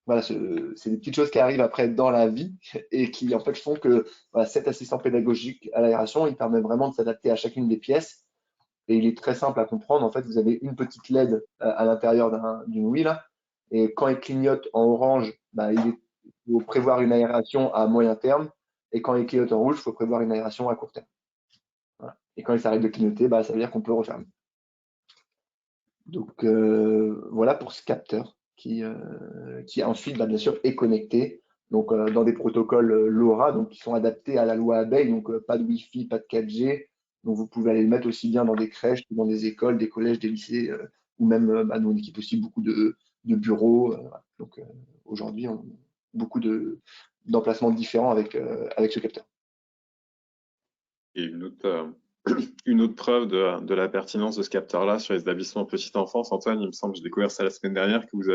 Voilà, c'est des petites choses qui arrivent après dans la vie et qui en fait font que cet assistant pédagogique à l'aération, il permet vraiment de s'adapter à chacune des pièces et il est très simple à comprendre. En fait, vous avez une petite LED à l'intérieur d'une Wii là, et quand il clignote en orange, il faut prévoir une aération à moyen terme, et quand il clignote en rouge, il faut prévoir une aération à court terme. Voilà. Et quand il s'arrête de clignoter, ça veut dire qu'on peut refermer. Donc voilà pour ce capteur qui ensuite, bien sûr, est connecté. Donc dans des protocoles LoRa, donc qui sont adaptés à la loi abeille, donc pas de Wi-Fi, pas de 4G. Donc vous pouvez aller le mettre aussi bien dans des crèches, dans des écoles, des collèges, des lycées, ou même nous on équipe aussi beaucoup de bureaux. Donc aujourd'hui, on a beaucoup d'emplacements différents avec ce capteur. Et une autre preuve de la pertinence de ce capteur-là sur les établissements petite enfance, Antoine, il me semble, j'ai découvert ça la semaine dernière, que vous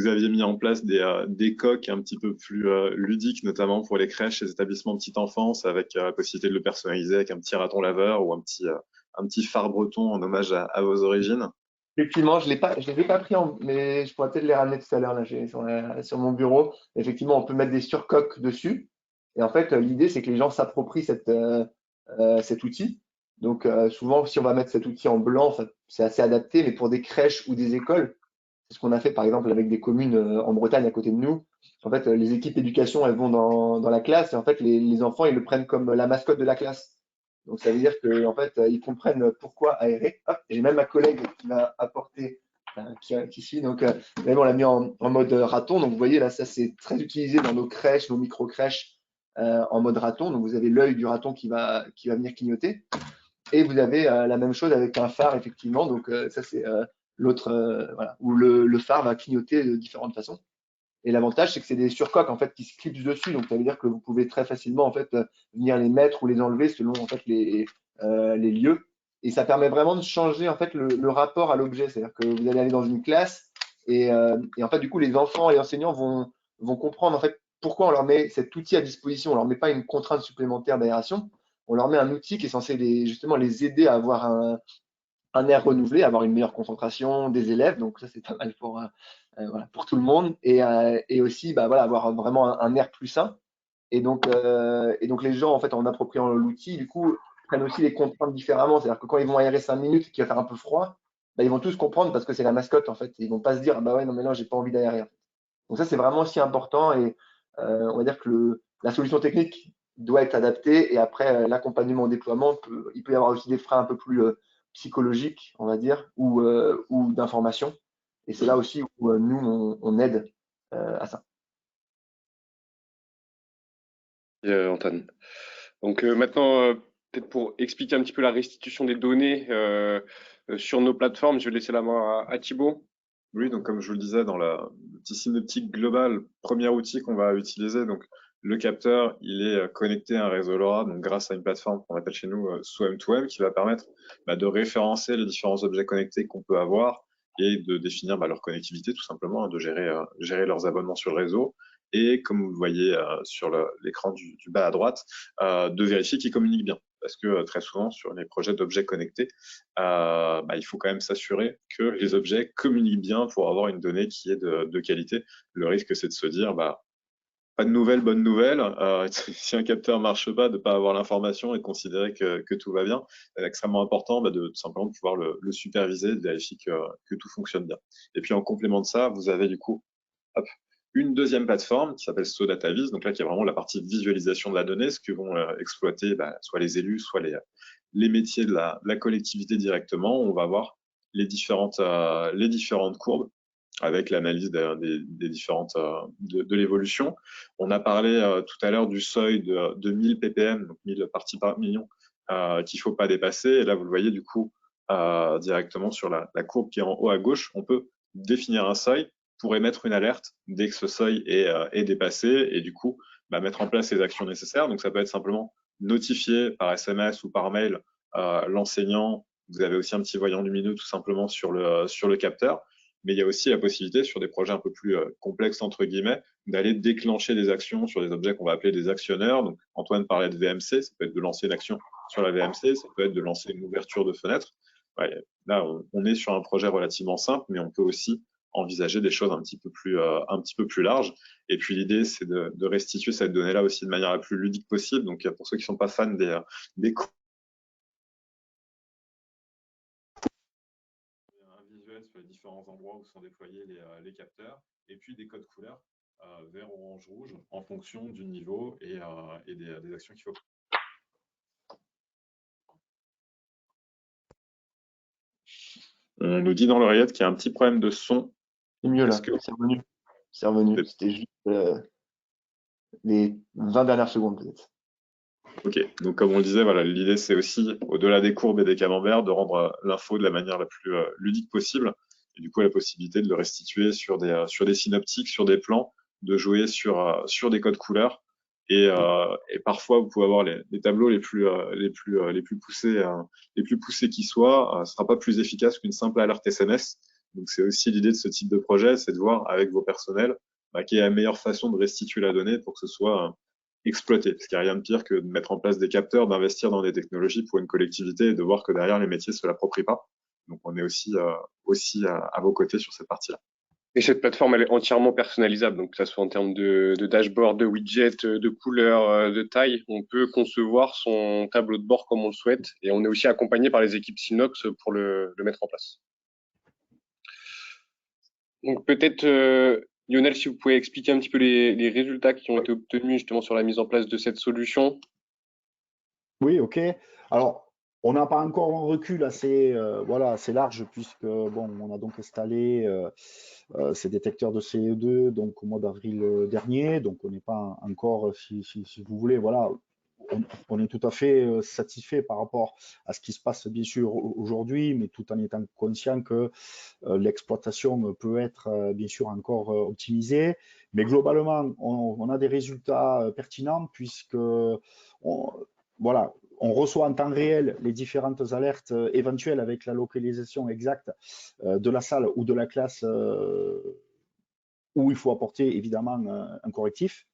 aviez mis en place des coques un petit peu plus ludiques, notamment pour les crèches, les établissements petite enfance, avec la possibilité de le personnaliser avec un petit raton laveur ou un petit phare breton en hommage à vos origines. Effectivement, je les ai pas pris mais je pourrais peut-être les ramener tout à l'heure là, sur mon bureau. Effectivement, on peut mettre des surcoques dessus. Et en fait, l'idée, c'est que les gens s'approprient cet outil. Donc, souvent, si on va mettre cet outil en blanc, c'est assez adapté, mais pour des crèches ou des écoles, c'est ce qu'on a fait par exemple avec des communes en Bretagne à côté de nous. En fait, les équipes éducation, elles vont dans la classe et en fait, les enfants, ils le prennent comme la mascotte de la classe. Donc, ça veut dire qu'en fait, ils comprennent pourquoi aérer. Hop, j'ai même ma collègue qui m'a apporté, qui suit. Donc, même on l'a mis en mode raton. Donc, vous voyez, là, ça, c'est très utilisé dans nos crèches, nos micro-crèches en mode raton. Donc, vous avez l'œil du raton qui va venir clignoter. Et vous avez la même chose avec un phare, effectivement. Donc, ça, c'est l'autre, voilà, où le phare va clignoter de différentes façons. Et l'avantage, c'est que c'est des surcoques en fait qui se clipsent dessus. Donc, ça veut dire que vous pouvez très facilement en fait venir les mettre ou les enlever selon en fait les lieux. Et ça permet vraiment de changer en fait le rapport à l'objet. C'est-à-dire que vous allez aller dans une classe et en fait, du coup, les enfants et enseignants vont comprendre en fait pourquoi on leur met cet outil à disposition. On leur met pas une contrainte supplémentaire d'aération. On leur met un outil qui est censé justement les aider à avoir un air renouvelé, avoir une meilleure concentration des élèves. Donc ça, c'est pas mal voilà, pour tout le monde. Et aussi, voilà, avoir vraiment un air plus sain. Et donc les gens, en fait, en appropriant l'outil, du coup, prennent aussi les contraintes différemment. C'est-à-dire que quand ils vont aérer 5 minutes, qu'il va faire un peu froid, ils vont tous comprendre parce que c'est la mascotte, en fait. Ils vont pas se dire, ah bah ouais, non, mais là, j'ai pas envie d'aérer. Donc ça, c'est vraiment aussi important. Et on va dire que la solution technique doit être adaptée et après l'accompagnement au déploiement, il peut y avoir aussi des freins un peu plus psychologiques, on va dire, ou d'information. Et c'est là aussi où nous, on aide à ça. Antoine. Donc maintenant, peut-être pour expliquer un petit peu la restitution des données sur nos plateformes, je vais laisser la main à Thibaut. Oui, donc comme je vous le disais, dans le petit synoptique global, premier outil qu'on va utiliser, donc le capteur, il est connecté à un réseau LoRa, donc grâce à une plateforme qu'on appelle chez nous SOM2M, qui va permettre de référencer les différents objets connectés qu'on peut avoir et de définir leur connectivité tout simplement, de gérer leurs abonnements sur le réseau. Et comme vous le voyez sur l'écran du bas à droite, de vérifier qu'ils communiquent bien. Parce que très souvent, sur les projets d'objets connectés, il faut quand même s'assurer que les objets communiquent bien pour avoir une donnée qui est de qualité. Le risque, c'est de se dire, pas de nouvelles, bonne nouvelle. Si un capteur marche pas, de pas avoir l'information et de considérer que tout va bien. C'est extrêmement important de tout simplement de pouvoir le superviser, de vérifier que tout fonctionne bien. Et puis en complément de ça, vous avez du coup une deuxième plateforme qui s'appelle SoDataVis, donc là qui est vraiment la partie visualisation de la donnée, ce que vont exploiter soit les élus, soit les métiers de la collectivité directement. On va voir les différentes courbes avec l'analyse des différentes de l'évolution. On a parlé tout à l'heure du seuil de 1000 ppm, donc 1000 parties par million, qu'il faut pas dépasser. Et là, vous le voyez du coup directement sur la courbe qui est en haut à gauche, on peut définir un seuil pour émettre une alerte dès que ce seuil est dépassé et du coup mettre en place les actions nécessaires. Donc ça peut être simplement notifier par SMS ou par mail l'enseignant. Vous avez aussi un petit voyant lumineux tout simplement sur le capteur. Mais il y a aussi la possibilité, sur des projets un peu plus complexes, entre guillemets, d'aller déclencher des actions sur des objets qu'on va appeler des actionneurs. Donc, Antoine parlait de VMC, ça peut être de lancer une action sur la VMC, ça peut être de lancer une ouverture de fenêtre. Ouais, là, on est sur un projet relativement simple, mais on peut aussi envisager des choses un petit peu plus larges. Et puis, l'idée, c'est de restituer cette donnée-là aussi de manière la plus ludique possible. Donc, pour ceux qui sont pas fans des visuel sur les différents endroits où sont déployés les capteurs, et puis des codes couleurs vert, orange, rouge, en fonction du niveau et des actions qu'il faut. On nous dit dans l'oreillette qu'il y a un petit problème de son. C'est mieux là, c'est revenu. C'est revenu. C'était juste les 20 dernières secondes peut-être. Ok, donc comme on le disait, voilà, l'idée c'est aussi, au-delà des courbes et des camemberts, de rendre l'info de la manière la plus ludique possible, et du coup la possibilité de le restituer sur des synoptiques, sur des plans, de jouer sur des codes couleurs, et parfois vous pouvez avoir les tableaux les plus poussés qui soient, ce sera pas plus efficace qu'une simple alerte SMS. Donc c'est aussi l'idée de ce type de projet, c'est de voir avec vos personnels quelle est la meilleure façon de restituer la donnée pour que ce soit exploiter. Parce qu'il n'y a rien de pire que de mettre en place des capteurs, d'investir dans des technologies pour une collectivité et de voir que derrière les métiers ne se l'approprient pas. Donc on est aussi à vos côtés sur cette partie-là. Et cette plateforme, elle est entièrement personnalisable, donc que ce soit en termes de dashboard, de widget, de couleur, de taille, on peut concevoir son tableau de bord comme on le souhaite, et on est aussi accompagné par les équipes Synops pour le mettre en place. Donc peut-être, Lionel, si vous pouvez expliquer un petit peu les résultats qui ont été obtenus justement sur la mise en place de cette solution. Oui, ok. Alors, on n'a pas encore un recul assez, assez large puisque bon, on a donc installé ces détecteurs de CE2 donc au mois d'avril dernier. Donc, on n'est pas encore, si vous voulez, voilà, on est tout à fait satisfait par rapport à ce qui se passe bien sûr aujourd'hui, mais tout en étant conscient que l'exploitation peut être bien sûr encore optimisée. Mais globalement, on a des résultats pertinents puisque voilà, on reçoit en temps réel les différentes alertes éventuelles avec la localisation exacte de la salle ou de la classe où il faut apporter évidemment un correctif.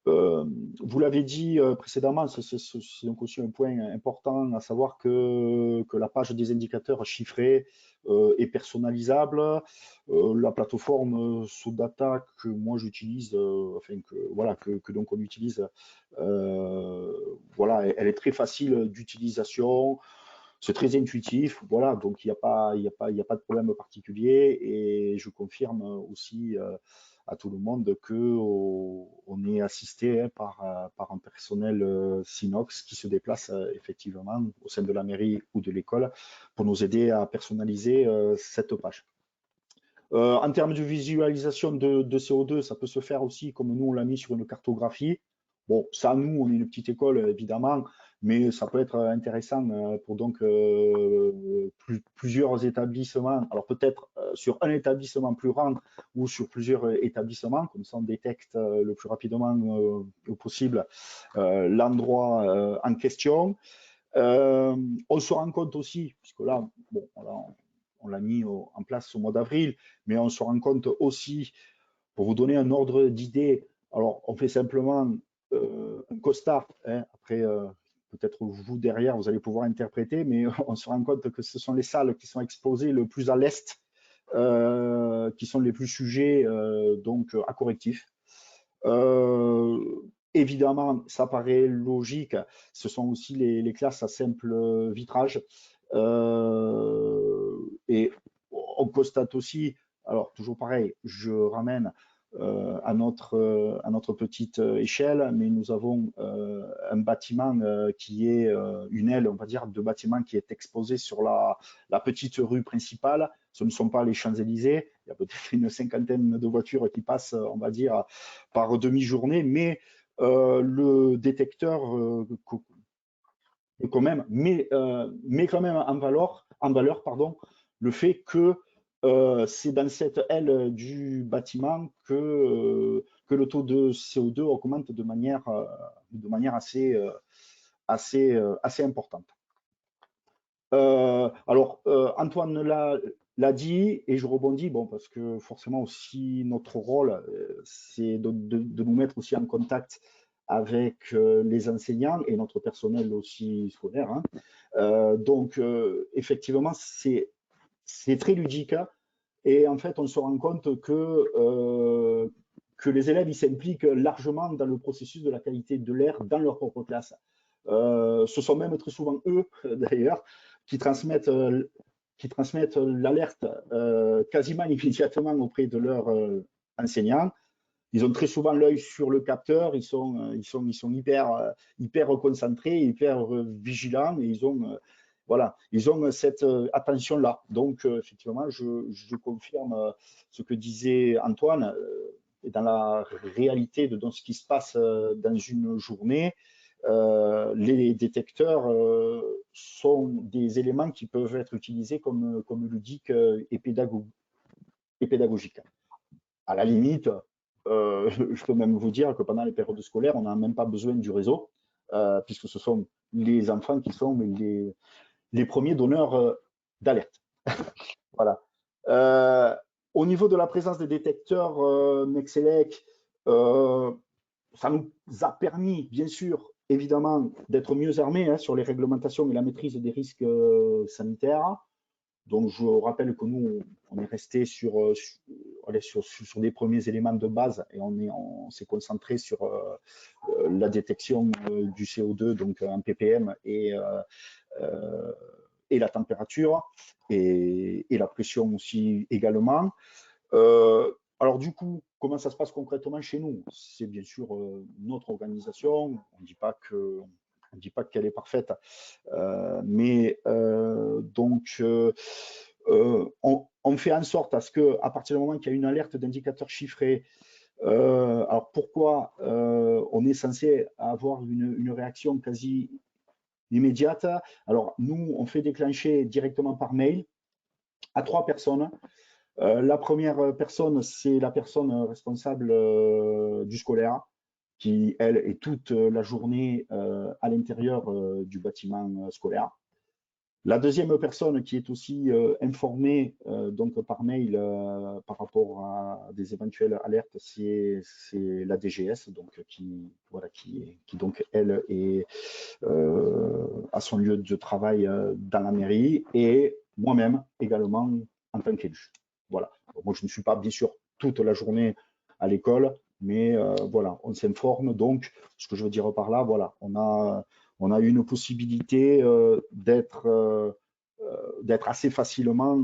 Vous l'avez dit précédemment, c'est donc aussi un point important, à savoir que la page des indicateurs chiffrés est personnalisable. La plateforme SoData que moi j'utilise, que donc on utilise, elle est très facile d'utilisation. c'est très intuitif, voilà, donc il n'y a pas de problème particulier et je confirme aussi à tout le monde que on est assisté par un personnel Synox qui se déplace effectivement au sein de la mairie ou de l'école pour nous aider à personnaliser cette page. En termes de visualisation de CO2, ça peut se faire aussi comme nous on l'a mis sur une cartographie. Bon, ça, nous, on est une petite école, évidemment, mais ça peut être intéressant pour donc plusieurs établissements. Alors peut-être sur un établissement plus grand ou sur plusieurs établissements, comme ça on détecte le plus rapidement possible l'endroit en question. On se rend compte aussi, puisque là, bon, on l'a mis en place au mois d'avril, mais on se rend compte aussi, pour vous donner un ordre d'idée, alors on fait simplement un costard, hein, après peut-être vous derrière vous allez pouvoir interpréter, mais on se rend compte que ce sont les salles qui sont exposées le plus à l'est, qui sont les plus sujets donc à correctif. Évidemment, ça paraît logique, ce sont aussi les classes à simple vitrage. Et on constate aussi, alors toujours pareil, je ramène à notre petite échelle, mais nous avons un bâtiment qui est une aile, on va dire, de bâtiment qui est exposé sur la petite rue principale. Ce ne sont pas les Champs-Élysées, il y a peut-être une cinquantaine de voitures qui passent, on va dire, par demi-journée, mais le détecteur quand même met quand même en valeur le fait que c'est dans cette aile du bâtiment que le taux de CO2 augmente de manière assez importante. Alors, Antoine l'a dit, et je rebondis, bon, parce que forcément aussi notre rôle, c'est de nous mettre aussi en contact avec les enseignants et notre personnel aussi scolaire. Hein. Donc, effectivement, c'est très ludique. Et en fait, on se rend compte que les élèves s'impliquent largement dans le processus de la qualité de l'air dans leur propre classe. Ce sont même très souvent eux, d'ailleurs, qui transmettent l'alerte quasiment immédiatement auprès de leurs enseignants. Ils ont très souvent l'œil sur le capteur, ils sont hyper concentrés, hyper vigilants, et ils ont cette attention-là. Donc, effectivement, je confirme ce que disait Antoine, et dans la réalité de ce qui se passe dans une journée, les détecteurs sont des éléments qui peuvent être utilisés comme ludiques et pédagogiques. À la limite, je peux même vous dire que pendant les périodes scolaires, on n'a même pas besoin du réseau, puisque ce sont les enfants qui sont les premiers donneurs d'alerte. Voilà. Au niveau de la présence des détecteurs Nexelec, ça nous a permis, bien sûr, évidemment, d'être mieux armés sur les réglementations et la maîtrise des risques sanitaires. Donc, je rappelle que nous, on est resté sur des premiers éléments de base et on s'est concentré sur la détection du CO2, donc en ppm et la température et la pression aussi également. Alors du coup, comment ça se passe concrètement chez nous? C'est bien sûr notre organisation. On ne dit pas qu'elle est parfaite, mais donc on fait en sorte à ce que, à partir du moment qu'il y a une alerte d'indicateur chiffré, alors pourquoi on est censé avoir une réaction quasi immédiate? Alors nous, on fait déclencher directement par mail à 3 personnes. La première personne, c'est la personne responsable du scolaire, qui, elle, est toute la journée à l'intérieur du bâtiment scolaire. La deuxième personne qui est aussi informée donc par mail par rapport à des éventuelles alertes, c'est la DGS, donc qui donc elle est à son lieu de travail dans la mairie, et moi-même également en tant qu'élu. Voilà. Moi, je ne suis pas bien sûr toute la journée à l'école, mais voilà, on s'informe. Donc, ce que je veux dire par là, voilà, on on a une possibilité d'être assez facilement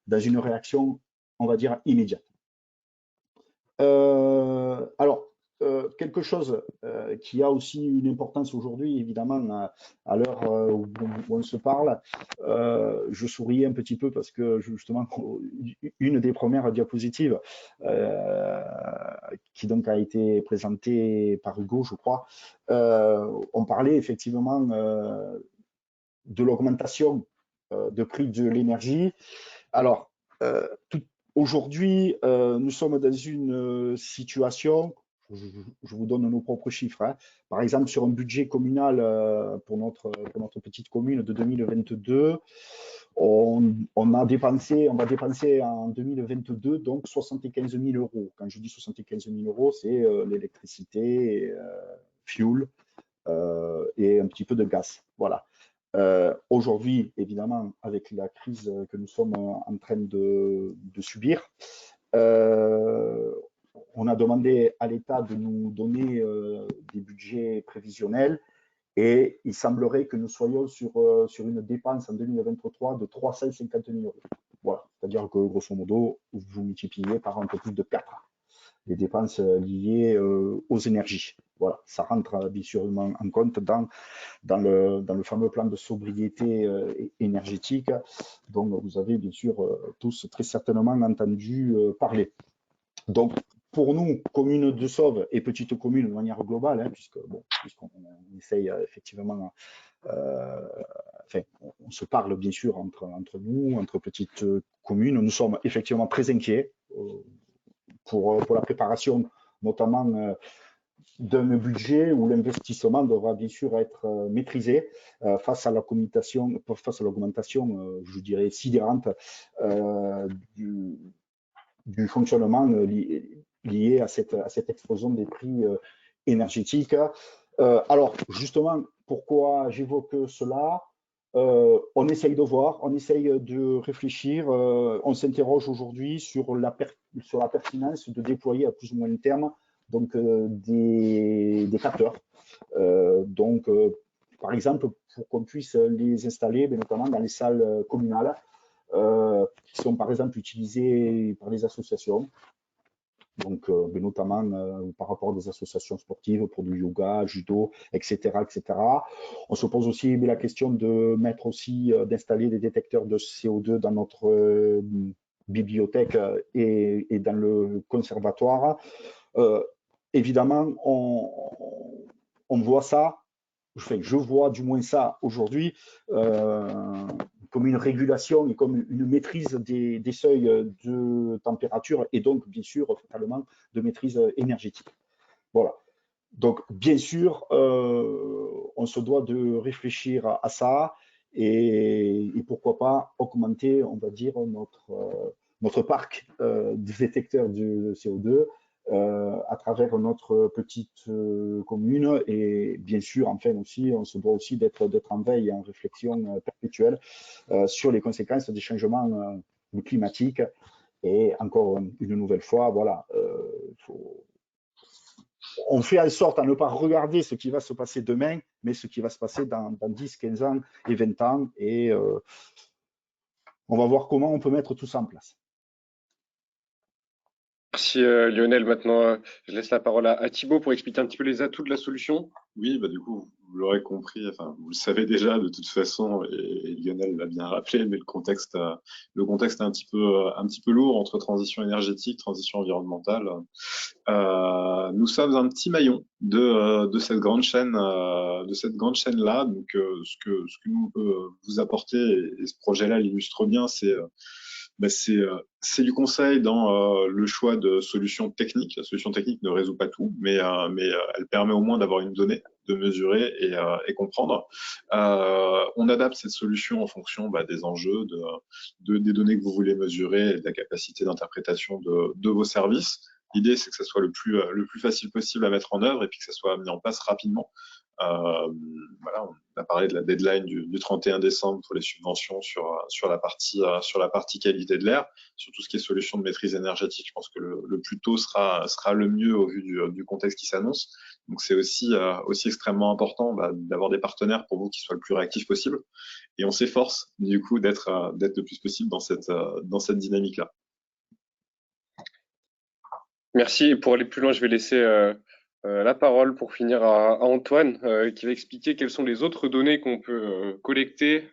dans une réaction, on va dire, immédiate. Alors, quelque chose qui a aussi une importance aujourd'hui, évidemment, à l'heure où on se parle, je souriais un petit peu parce que justement, une des premières diapositives qui donc a été présentée par Hugo, je crois, on parlait effectivement de l'augmentation de prix de l'énergie. Alors, aujourd'hui, nous sommes dans une situation, je vous donne nos propres chiffres, hein. Par exemple, sur un budget communal pour notre petite commune de 2022, on va dépenser en 2022 donc 75 000 euros. Quand je dis 75 000 euros, c'est l'électricité, fuel et un petit peu de gaz. Voilà. Aujourd'hui, évidemment, avec la crise que nous sommes en train de subir, on a demandé à l'État de nous donner des budgets prévisionnels et il semblerait que nous soyons sur une dépense en 2023 de 350 000 euros. Voilà, c'est-à-dire que grosso modo, vous multipliez par un peu plus de 4 les dépenses liées aux énergies. Voilà, ça rentre bien sûr en compte dans le fameux plan de sobriété énergétique dont vous avez bien sûr tous très certainement entendu parler. Donc, pour nous, commune de Sauve et petite commune de manière globale, hein, puisqu'on essaye effectivement, enfin, on se parle bien sûr entre nous, entre petites communes, nous sommes effectivement très inquiets pour la préparation notamment d'un budget où l'investissement devra bien sûr être maîtrisé face à l'augmentation, je dirais, sidérante du fonctionnement lié à cette explosion des prix énergétiques. Alors, justement, pourquoi j'évoque cela? On essaye de voir, on essaye de réfléchir, on s'interroge aujourd'hui sur la pertinence de déployer à plus ou moins long terme donc, des capteurs. Par exemple, pour qu'on puisse les installer, mais notamment dans les salles communales, qui sont par exemple utilisées par les associations. Donc, notamment par rapport à des associations sportives pour du yoga, judo, etc., etc. On se pose aussi la question de mettre aussi, d'installer des détecteurs de CO2 dans notre bibliothèque et dans le conservatoire. Évidemment, on voit ça, je vois du moins ça aujourd'hui, comme une régulation et comme une maîtrise des seuils de température et donc, bien sûr, fatalement, de maîtrise énergétique. Voilà. Donc, bien sûr, on se doit de réfléchir à ça et pourquoi pas augmenter, on va dire, notre parc de détecteurs de CO2 à travers notre petite commune et bien sûr, enfin aussi, on se doit aussi d'être en veille et en réflexion perpétuelle sur les conséquences des changements climatiques. Et encore une nouvelle fois, voilà, on fait en sorte à ne pas regarder ce qui va se passer demain, mais ce qui va se passer dans 10, 15 ans et 20 ans. Et on va voir comment on peut mettre tout ça en place. Merci Lionel. Maintenant, je laisse la parole à Thibaut pour expliquer un petit peu les atouts de la solution. Oui, bah du coup, vous l'aurez compris, enfin, vous le savez déjà de toute façon, et Lionel l'a bien rappelé, mais le contexte est un petit peu lourd entre transition énergétique, transition environnementale. Nous sommes un petit maillon de cette grande chaîne, là. Donc, ce que nous on peut vous apporter, et ce projet-là l'illustre bien, c'est du conseil dans le choix de solutions techniques. La solution technique ne résout pas tout, mais elle permet au moins d'avoir une donnée, de mesurer et comprendre. On adapte cette solution en fonction des enjeux, des données que vous voulez mesurer et de la capacité d'interprétation de vos services. L'idée, c'est que ça soit le plus facile possible à mettre en œuvre et puis que ça soit mis en place rapidement. Voilà, on a parlé de la deadline du 31 décembre pour les subventions sur la partie qualité de l'air, sur tout ce qui est solution de maîtrise énergétique. Je pense que le plus tôt sera le mieux au vu du contexte qui s'annonce. Donc c'est aussi extrêmement important d'avoir des partenaires pour vous qui soient le plus réactifs possible. Et on s'efforce du coup d'être le plus possible dans cette dynamique-là. Merci. Et pour aller plus loin, je vais laisser la parole pour finir à Antoine qui va expliquer quelles sont les autres données qu'on peut collecter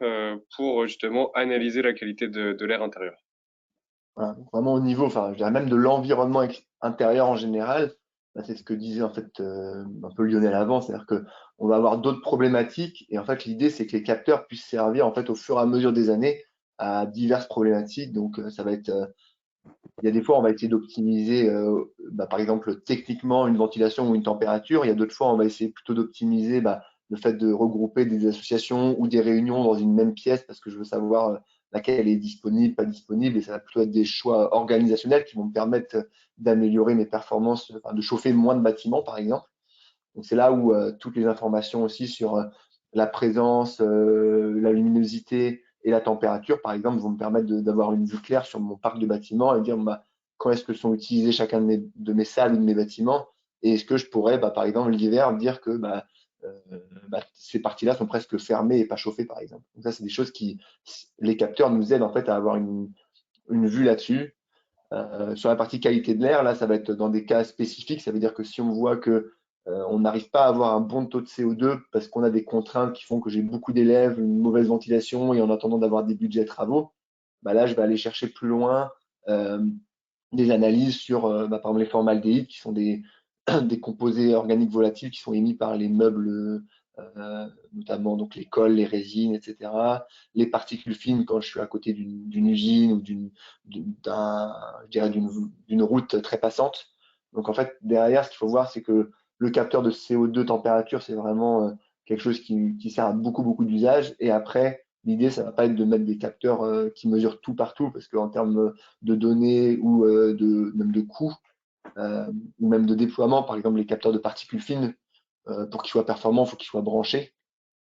pour justement analyser la qualité de l'air intérieur. Voilà, vraiment au niveau, enfin, je dirais même de l'environnement intérieur en général, c'est ce que disait en fait un peu Lionel avant, c'est-à-dire que on va avoir d'autres problématiques et en fait l'idée c'est que les capteurs puissent servir en fait au fur et à mesure des années à diverses problématiques. Donc ça va être, il y a des fois on va essayer d'optimiser, par exemple techniquement une ventilation ou une température. Il y a d'autres fois on va essayer plutôt d'optimiser le fait de regrouper des associations ou des réunions dans une même pièce parce que je veux savoir laquelle est disponible, pas disponible, et ça va plutôt être des choix organisationnels qui vont me permettre d'améliorer mes performances, enfin, de chauffer moins de bâtiments, par exemple. Donc, c'est là où toutes les informations aussi sur la présence, la luminosité et la température, par exemple, vont me permettre d'avoir une vue claire sur mon parc de bâtiments et dire quand est-ce que sont utilisés chacun de mes salles ou de mes bâtiments, et est-ce que je pourrais, par exemple, l'hiver, dire que ces parties-là sont presque fermées et pas chauffées, par exemple. Donc ça, c'est des choses qui, les capteurs nous aident en fait à avoir une vue là-dessus. Sur la partie qualité de l'air, là, ça va être dans des cas spécifiques. Ça veut dire que si on voit que on n'arrive pas à avoir un bon taux de CO2 parce qu'on a des contraintes qui font que j'ai beaucoup d'élèves, une mauvaise ventilation et en attendant d'avoir des budgets travaux, là, je vais aller chercher plus loin des analyses sur, par exemple, les formaldéhydes, qui sont des composés organiques volatiles qui sont émis par les meubles, notamment donc les cols, les résines, etc. Les particules fines quand je suis à côté d'une usine ou d'une route très passante. Donc en fait, derrière, ce qu'il faut voir, c'est que le capteur de CO2 température, c'est vraiment quelque chose qui sert à beaucoup, beaucoup d'usages. Et après, l'idée, ça va pas être de mettre des capteurs qui mesurent tout partout, parce qu'en termes de données ou même de coûts, ou même de déploiement, par exemple les capteurs de particules fines, pour qu'ils soient performants, il faut qu'ils soient branchés,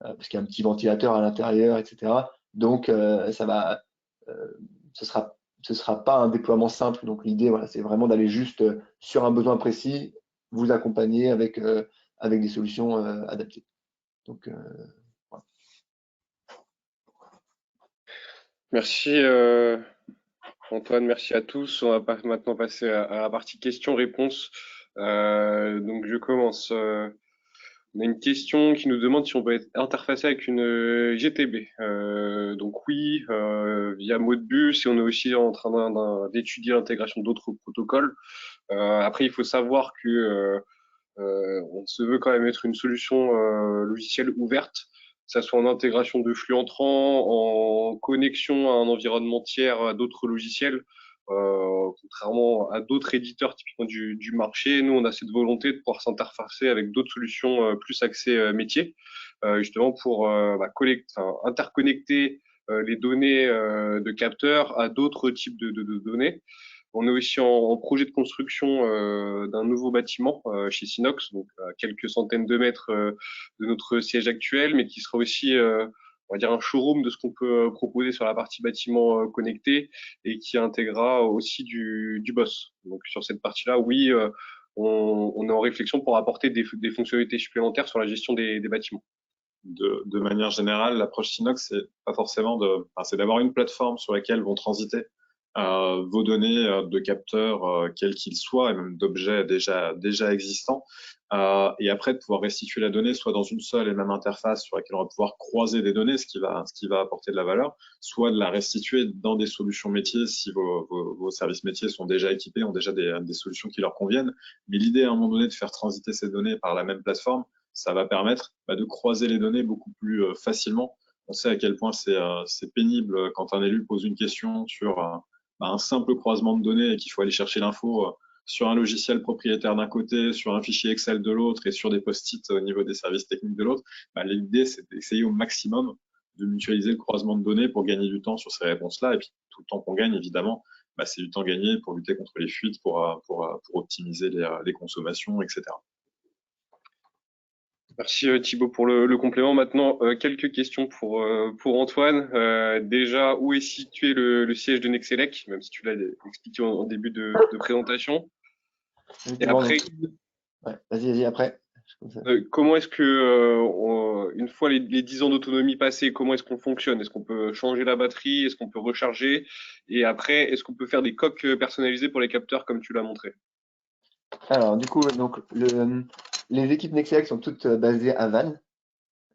parce qu'il y a un petit ventilateur à l'intérieur, etc. Donc ce sera pas un déploiement simple. Donc l'idée, voilà, c'est vraiment d'aller juste sur un besoin précis, vous accompagner avec des solutions adaptées. Donc voilà. Merci Antoine, merci à tous. On va maintenant passer à la partie questions-réponses. Donc je commence. On a une question qui nous demande si on peut être interfacé avec une GTB. Donc oui, via Modbus, et on est aussi en train d'étudier l'intégration d'autres protocoles. Après, il faut savoir que on se veut quand même être une solution logicielle ouverte, que ça soit en intégration de flux entrants, en connexion à un environnement tiers, à d'autres logiciels. Contrairement à d'autres éditeurs typiquement du marché, nous on a cette volonté de pouvoir s'interfacer avec d'autres solutions plus axées métier, justement pour interconnecter les données de capteurs à d'autres types de données. On est aussi en projet de construction d'un nouveau bâtiment chez Sinox, donc à quelques centaines de mètres de notre siège actuel, mais qui sera aussi, on va dire, un showroom de ce qu'on peut proposer sur la partie bâtiment connecté et qui intégrera aussi du BOSS. Donc sur cette partie-là, oui, on est en réflexion pour apporter des fonctionnalités supplémentaires sur la gestion des bâtiments. De manière générale, l'approche Sinox, c'est pas forcément c'est d'avoir une plateforme sur laquelle vont transiter vos données de capteurs, quels qu'ils soient, et même d'objets déjà existants, et après de pouvoir restituer la donnée soit dans une seule et même interface sur laquelle on va pouvoir croiser des données, ce qui va apporter de la valeur, soit de la restituer dans des solutions métiers si vos services métiers sont déjà équipés, ont déjà des solutions qui leur conviennent. Mais l'idée à un moment donné de faire transiter ces données par la même plateforme, ça va permettre de croiser les données beaucoup plus facilement. On sait à quel point c'est pénible quand un élu pose une question sur un simple croisement de données et qu'il faut aller chercher l'info sur un logiciel propriétaire d'un côté, sur un fichier Excel de l'autre et sur des post-it au niveau des services techniques de l'autre. L'idée, c'est d'essayer au maximum de mutualiser le croisement de données pour gagner du temps sur ces réponses-là. Et puis, tout le temps qu'on gagne, évidemment, c'est du temps gagné pour lutter contre les fuites, pour optimiser les consommations, etc. Merci Thibaut pour le complément. Maintenant, quelques questions pour Antoine. Déjà, où est situé le siège de Nexelec, même si tu l'as expliqué en début de présentation. Et Effectivement, après, ouais, vas-y, après. comment est-ce que, une fois les 10 ans d'autonomie passés, comment est-ce qu'on fonctionne? Est-ce qu'on peut changer la batterie? Est-ce qu'on peut recharger? Et après, est-ce qu'on peut faire des coques personnalisées pour les capteurs comme tu l'as montré? Alors, du coup, donc, les équipes Nexelec sont toutes basées à Vannes,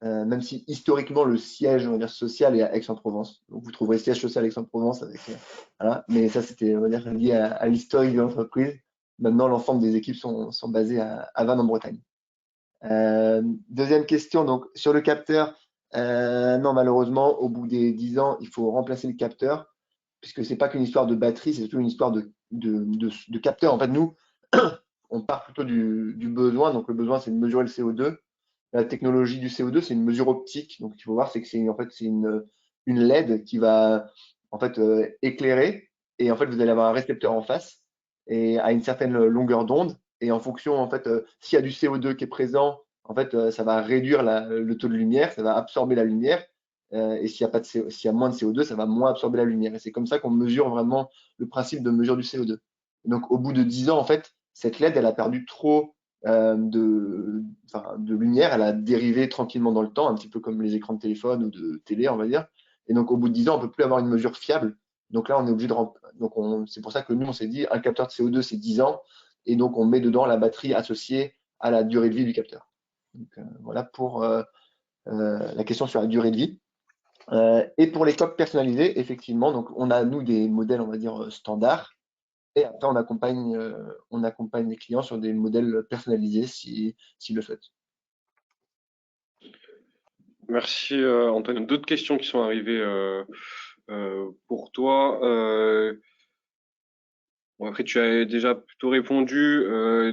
même si historiquement le siège, on va dire, social est à Aix-en-Provence. Donc, vous trouverez siège social à Aix-en-Provence avec, voilà. Mais ça, c'était, on va dire, lié à l'historique de l'entreprise. Maintenant, l'ensemble des équipes sont basées à Vannes en Bretagne. Deuxième question, donc, sur le capteur, non, malheureusement, au bout des 10 ans, il faut remplacer le capteur, puisque c'est pas qu'une histoire de batterie, c'est surtout une histoire de capteur. En fait, nous, on part plutôt du besoin. Donc, le besoin, c'est de mesurer le CO2. La technologie du CO2, c'est une mesure optique. Donc, il faut voir, c'est que c'est en fait, c'est une LED qui va en fait éclairer. Et en fait, vous allez avoir un récepteur en face et à une certaine longueur d'onde. Et en fonction, en fait, s'il y a du CO2 qui est présent, en fait, ça va réduire le taux de lumière, ça va absorber la lumière. Et s'il y a pas de s'il y a moins de CO2, ça va moins absorber la lumière. Et c'est comme ça qu'on mesure vraiment le principe de mesure du CO2. Et donc, au bout de 10 ans, en fait, cette LED, elle a perdu trop de lumière, elle a dérivé tranquillement dans le temps, un petit peu comme les écrans de téléphone ou de télé, on va dire. Et donc, au bout de 10 ans, on peut plus avoir une mesure fiable. Donc là, on est obligé de donc c'est pour ça que nous, on s'est dit, un capteur de CO2, c'est 10 ans. Et donc, on met dedans la batterie associée à la durée de vie du capteur. Donc, voilà pour la question sur la durée de vie. Et pour les coques personnalisées, effectivement, donc on a, nous, des modèles, on va dire, standards. Et après, on accompagne les clients sur des modèles personnalisés s'ils le souhaitent. Merci Antoine. D'autres questions qui sont arrivées pour toi. Bon, après, tu as déjà plutôt répondu.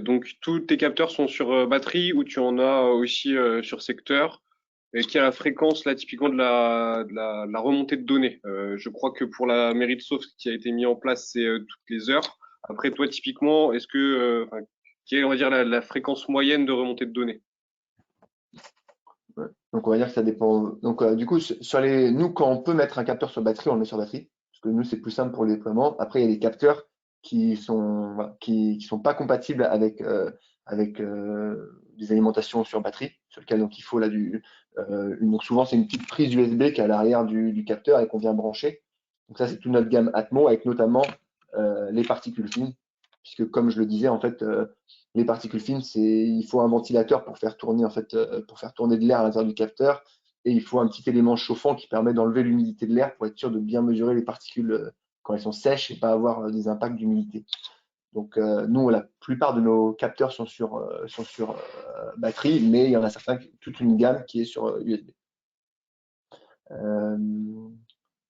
Donc, tous tes capteurs sont sur batterie ou tu en as aussi sur secteur? Et qui a la fréquence là typiquement de la remontée de données. Je crois que pour la mairie de Sceaux, ce qui a été mis en place, c'est toutes les heures. Après, toi, typiquement, est-ce que quelle est, on va dire, la fréquence moyenne de remontée de données? Ouais. Donc, on va dire que ça dépend. Donc, du coup, nous, quand on peut mettre un capteur sur batterie, on le met sur batterie. Parce que nous, c'est plus simple pour le déploiement. Après, il y a des capteurs qui sont, voilà, qui sont pas compatibles avec des alimentations sur batterie, sur lesquelles donc, il faut là donc souvent, c'est une petite prise USB qui est à l'arrière du capteur et qu'on vient brancher. Donc, ça, c'est toute notre gamme Atmo avec notamment les particules fines. Puisque, comme je le disais, en fait, les particules fines, il faut un ventilateur pour faire tourner pour faire tourner de l'air à l'intérieur du capteur, et il faut un petit élément chauffant qui permet d'enlever l'humidité de l'air pour être sûr de bien mesurer les particules quand elles sont sèches et pas avoir des impacts d'humidité. Donc nous, la plupart de nos capteurs sont sur batterie, mais il y en a certains, toute une gamme qui est sur USB.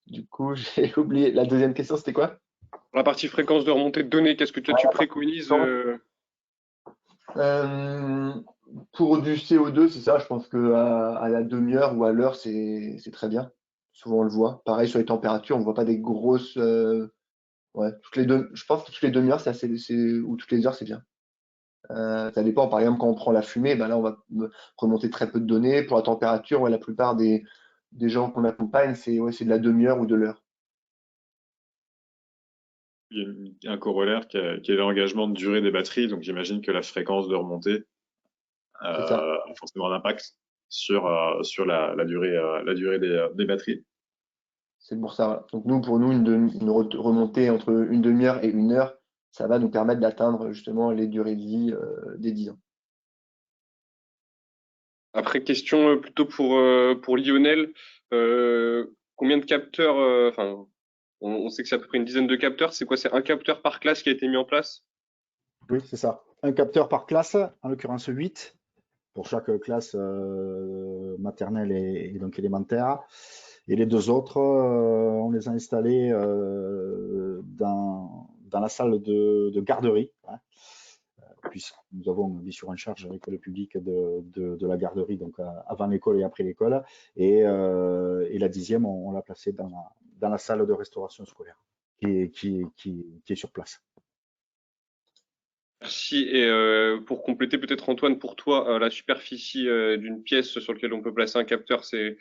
Du coup, j'ai oublié la deuxième question, c'était quoi? Pour la partie fréquence de remontée de données, qu'est-ce que toi tu préconises Euh, pour du CO2, c'est ça, je pense que à la demi-heure ou à l'heure, c'est très bien. Souvent, on le voit. Pareil sur les températures, on ne voit pas des grosses. Ouais, je pense que toutes les demi-heures, ou toutes les heures, c'est bien. Ça dépend, par exemple, quand on prend la fumée, ben là, on va remonter très peu de données. Pour la température, ouais, la plupart des gens qu'on accompagne, c'est de la demi-heure ou de l'heure. Il y a un corollaire qui est l'engagement de durée des batteries. Donc, j'imagine que la fréquence de remontée C'est ça. a forcément un impact sur la durée des batteries. C'est pour ça. Voilà. Donc pour nous, une remontée entre une demi-heure et une heure, ça va nous permettre d'atteindre justement les durées de vie des 10 ans. Après, question plutôt pour Lionel. Combien de capteurs enfin, on sait que c'est à peu près une dizaine de capteurs. C'est quoi? C'est un capteur par classe qui a été mis en place? Oui, c'est ça. Un capteur par classe, en l'occurrence 8, pour chaque classe maternelle et donc élémentaire. Et les deux autres, on les a installés dans la salle de garderie, hein, puisque nous avons mis sur en charge l'école publique de la garderie, donc avant l'école et après l'école. Et la 10e, on l'a placée dans la salle de restauration scolaire qui est sur place. Merci. Et pour compléter, peut-être Antoine, pour toi, la superficie d'une pièce sur laquelle on peut placer un capteur, c'est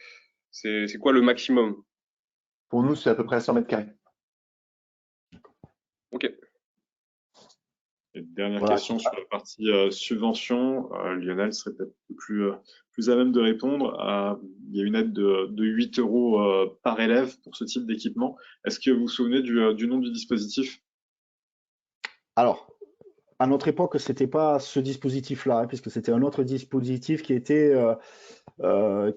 quoi le maximum? Pour nous, c'est à peu près 100 mètres carrés. Ok. Et dernière Voilà, question sur la partie subvention. Lionel serait peut-être plus à même de répondre. Il y a une aide de 8 euros par élève pour ce type d'équipement. Est-ce que vous vous souvenez du nom du dispositif? alors, à notre époque, c'était pas ce dispositif-là, hein, puisque c'était un autre dispositif qui était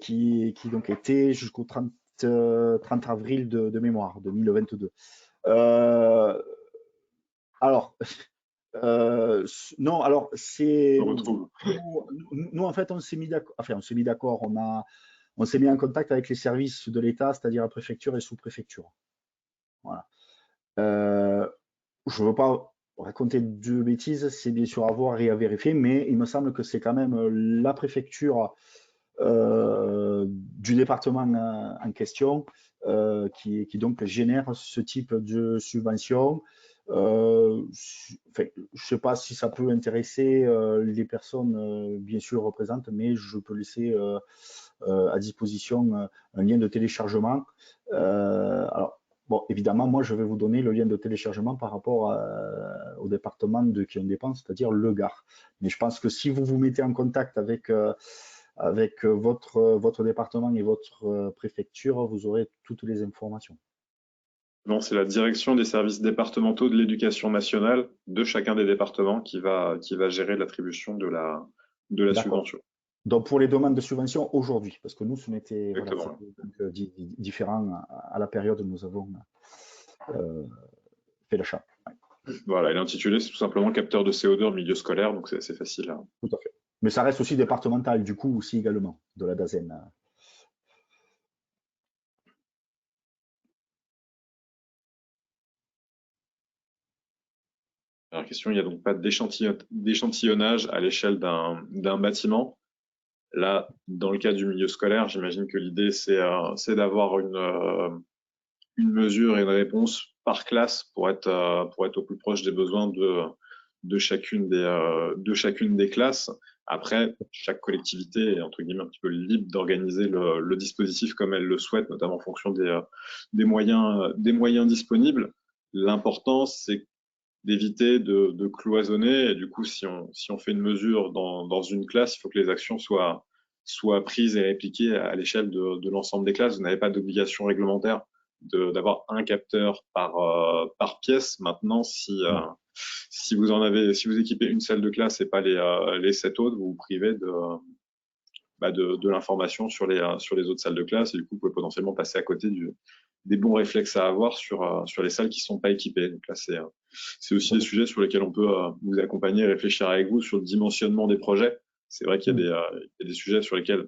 qui donc était jusqu'au 30 avril de mémoire 2022. Euh, alors, non, alors Je c'est le retrouve. nous, en fait on s'est mis d'accord, enfin on s'est mis d'accord, on s'est mis en contact avec les services de l'État, c'est-à-dire la préfecture et sous-préfecture. Voilà. Euh, je ne veux pas raconter de bêtises, c'est bien sûr à voir et à vérifier, mais il me semble que c'est quand même la préfecture du département en question qui donc génère ce type de subvention. Enfin, je ne sais pas si ça peut intéresser les personnes bien sûr représentes, mais je peux laisser à disposition un lien de téléchargement. Alors, bon, évidemment, moi, je vais vous donner le lien de téléchargement par rapport au département de qui on dépend, c'est-à-dire le Gard. Mais je pense que si vous vous mettez en contact avec votre département et votre préfecture, vous aurez toutes les informations. Non, c'est la direction des services départementaux de l'éducation nationale de chacun des départements qui va gérer l'attribution de la D'accord. subvention. Donc pour les demandes de subvention aujourd'hui, parce que nous, ce n'était voilà, Exactement. c'était donc, différent à la période où nous avons euh, fait l'achat. Ouais, Voilà, et l'intitulé, c'est tout simplement capteur de CO2 en milieu scolaire, donc c'est assez facile, hein. tout à fait. Mais ça reste aussi départemental, du coup, aussi également, de la DAZEN. Dernière question, il n'y a donc pas d'échantillonnage à l'échelle d'un bâtiment. Là, dans le cas du milieu scolaire, j'imagine que l'idée, c'est d'avoir une mesure et une réponse par classe pour être au plus proche des besoins de chacune des classes. Après, chaque collectivité est entre guillemets un petit peu libre d'organiser le dispositif comme elle le souhaite, notamment en fonction des moyens disponibles. L'important, c'est d'éviter de cloisonner. Et du coup, si on fait une mesure dans une classe, il faut que les actions soient prises et répliquées à l'échelle de l'ensemble des classes. Vous n'avez pas d'obligation réglementaire d'avoir un capteur par pièce. Maintenant, Non. si vous équipez une salle de classe et pas les 7 autres, vous vous privez de l'information sur les autres salles de classe, et du coup, vous pouvez potentiellement passer à côté des bons réflexes à avoir sur les salles qui ne sont pas équipées. Donc là, c'est aussi des sujets sur lesquels on peut vous accompagner et réfléchir avec vous sur le dimensionnement des projets. C'est vrai qu'il y a des sujets sur lesquels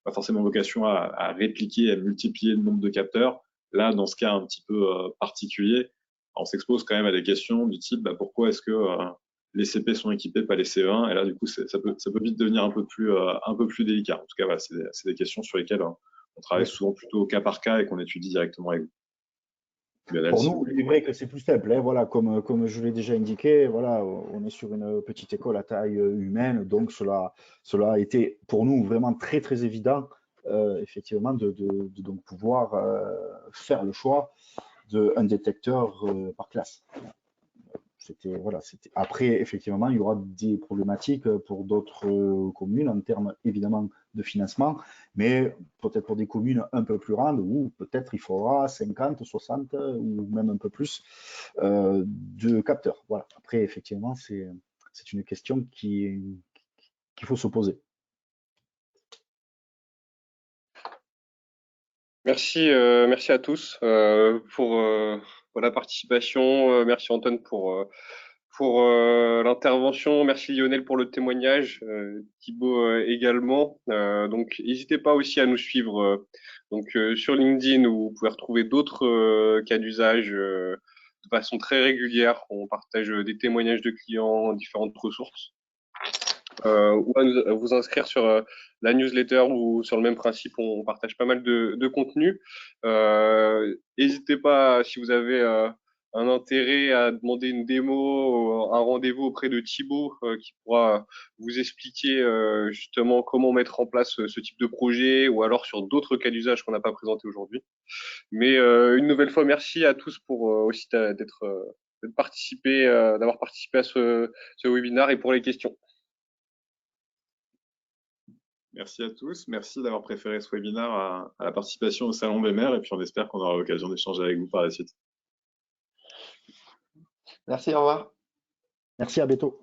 pas forcément vocation à répliquer, à multiplier le nombre de capteurs. Là, dans ce cas un petit peu particulier, on s'expose quand même à des questions du type pourquoi est-ce que les CP sont équipés, pas les CE1, et là du coup ça peut vite devenir un peu plus délicat. En tout cas, voilà, c'est des questions sur lesquelles on travaille Oui. souvent plutôt au cas par cas et qu'on étudie directement avec vous. Lionel, Pour si vous nous, voulez. il est vrai que c'est plus simple, hein, voilà, comme je l'ai déjà indiqué, voilà, on est sur une petite école à taille humaine, donc cela a été pour nous vraiment très très évident, effectivement, de donc pouvoir faire le choix d'un détecteur par classe. C'était voilà, c'était après effectivement il y aura des problématiques pour d'autres communes en termes évidemment de financement, mais peut-être pour des communes un peu plus grandes où peut-être il faudra 50, 60 ou même un peu plus de capteurs. Voilà. Après effectivement c'est une question qu'il faut se poser. Merci à tous pour la participation. Merci Antoine pour l'intervention. Merci Lionel pour le témoignage. Thibaut également. Donc n'hésitez pas aussi à nous suivre sur LinkedIn où vous pouvez retrouver d'autres cas d'usage de façon très régulière. On partage des témoignages de clients, différentes ressources. Ou à vous inscrire sur la newsletter où sur le même principe on partage pas mal de contenu. N'hésitez pas si vous avez un intérêt à demander une démo, un rendez-vous auprès de Thibaut qui pourra vous expliquer justement comment mettre en place ce type de projet ou alors sur d'autres cas d'usage qu'on n'a pas présentés aujourd'hui. Mais une nouvelle fois, merci à tous pour aussi d'avoir participé à ce webinaire et pour les questions. Merci à tous. Merci d'avoir préféré ce webinaire à la participation au Salon BMR et puis on espère qu'on aura l'occasion d'échanger avec vous par la suite. Merci, au revoir. Merci, à bientôt.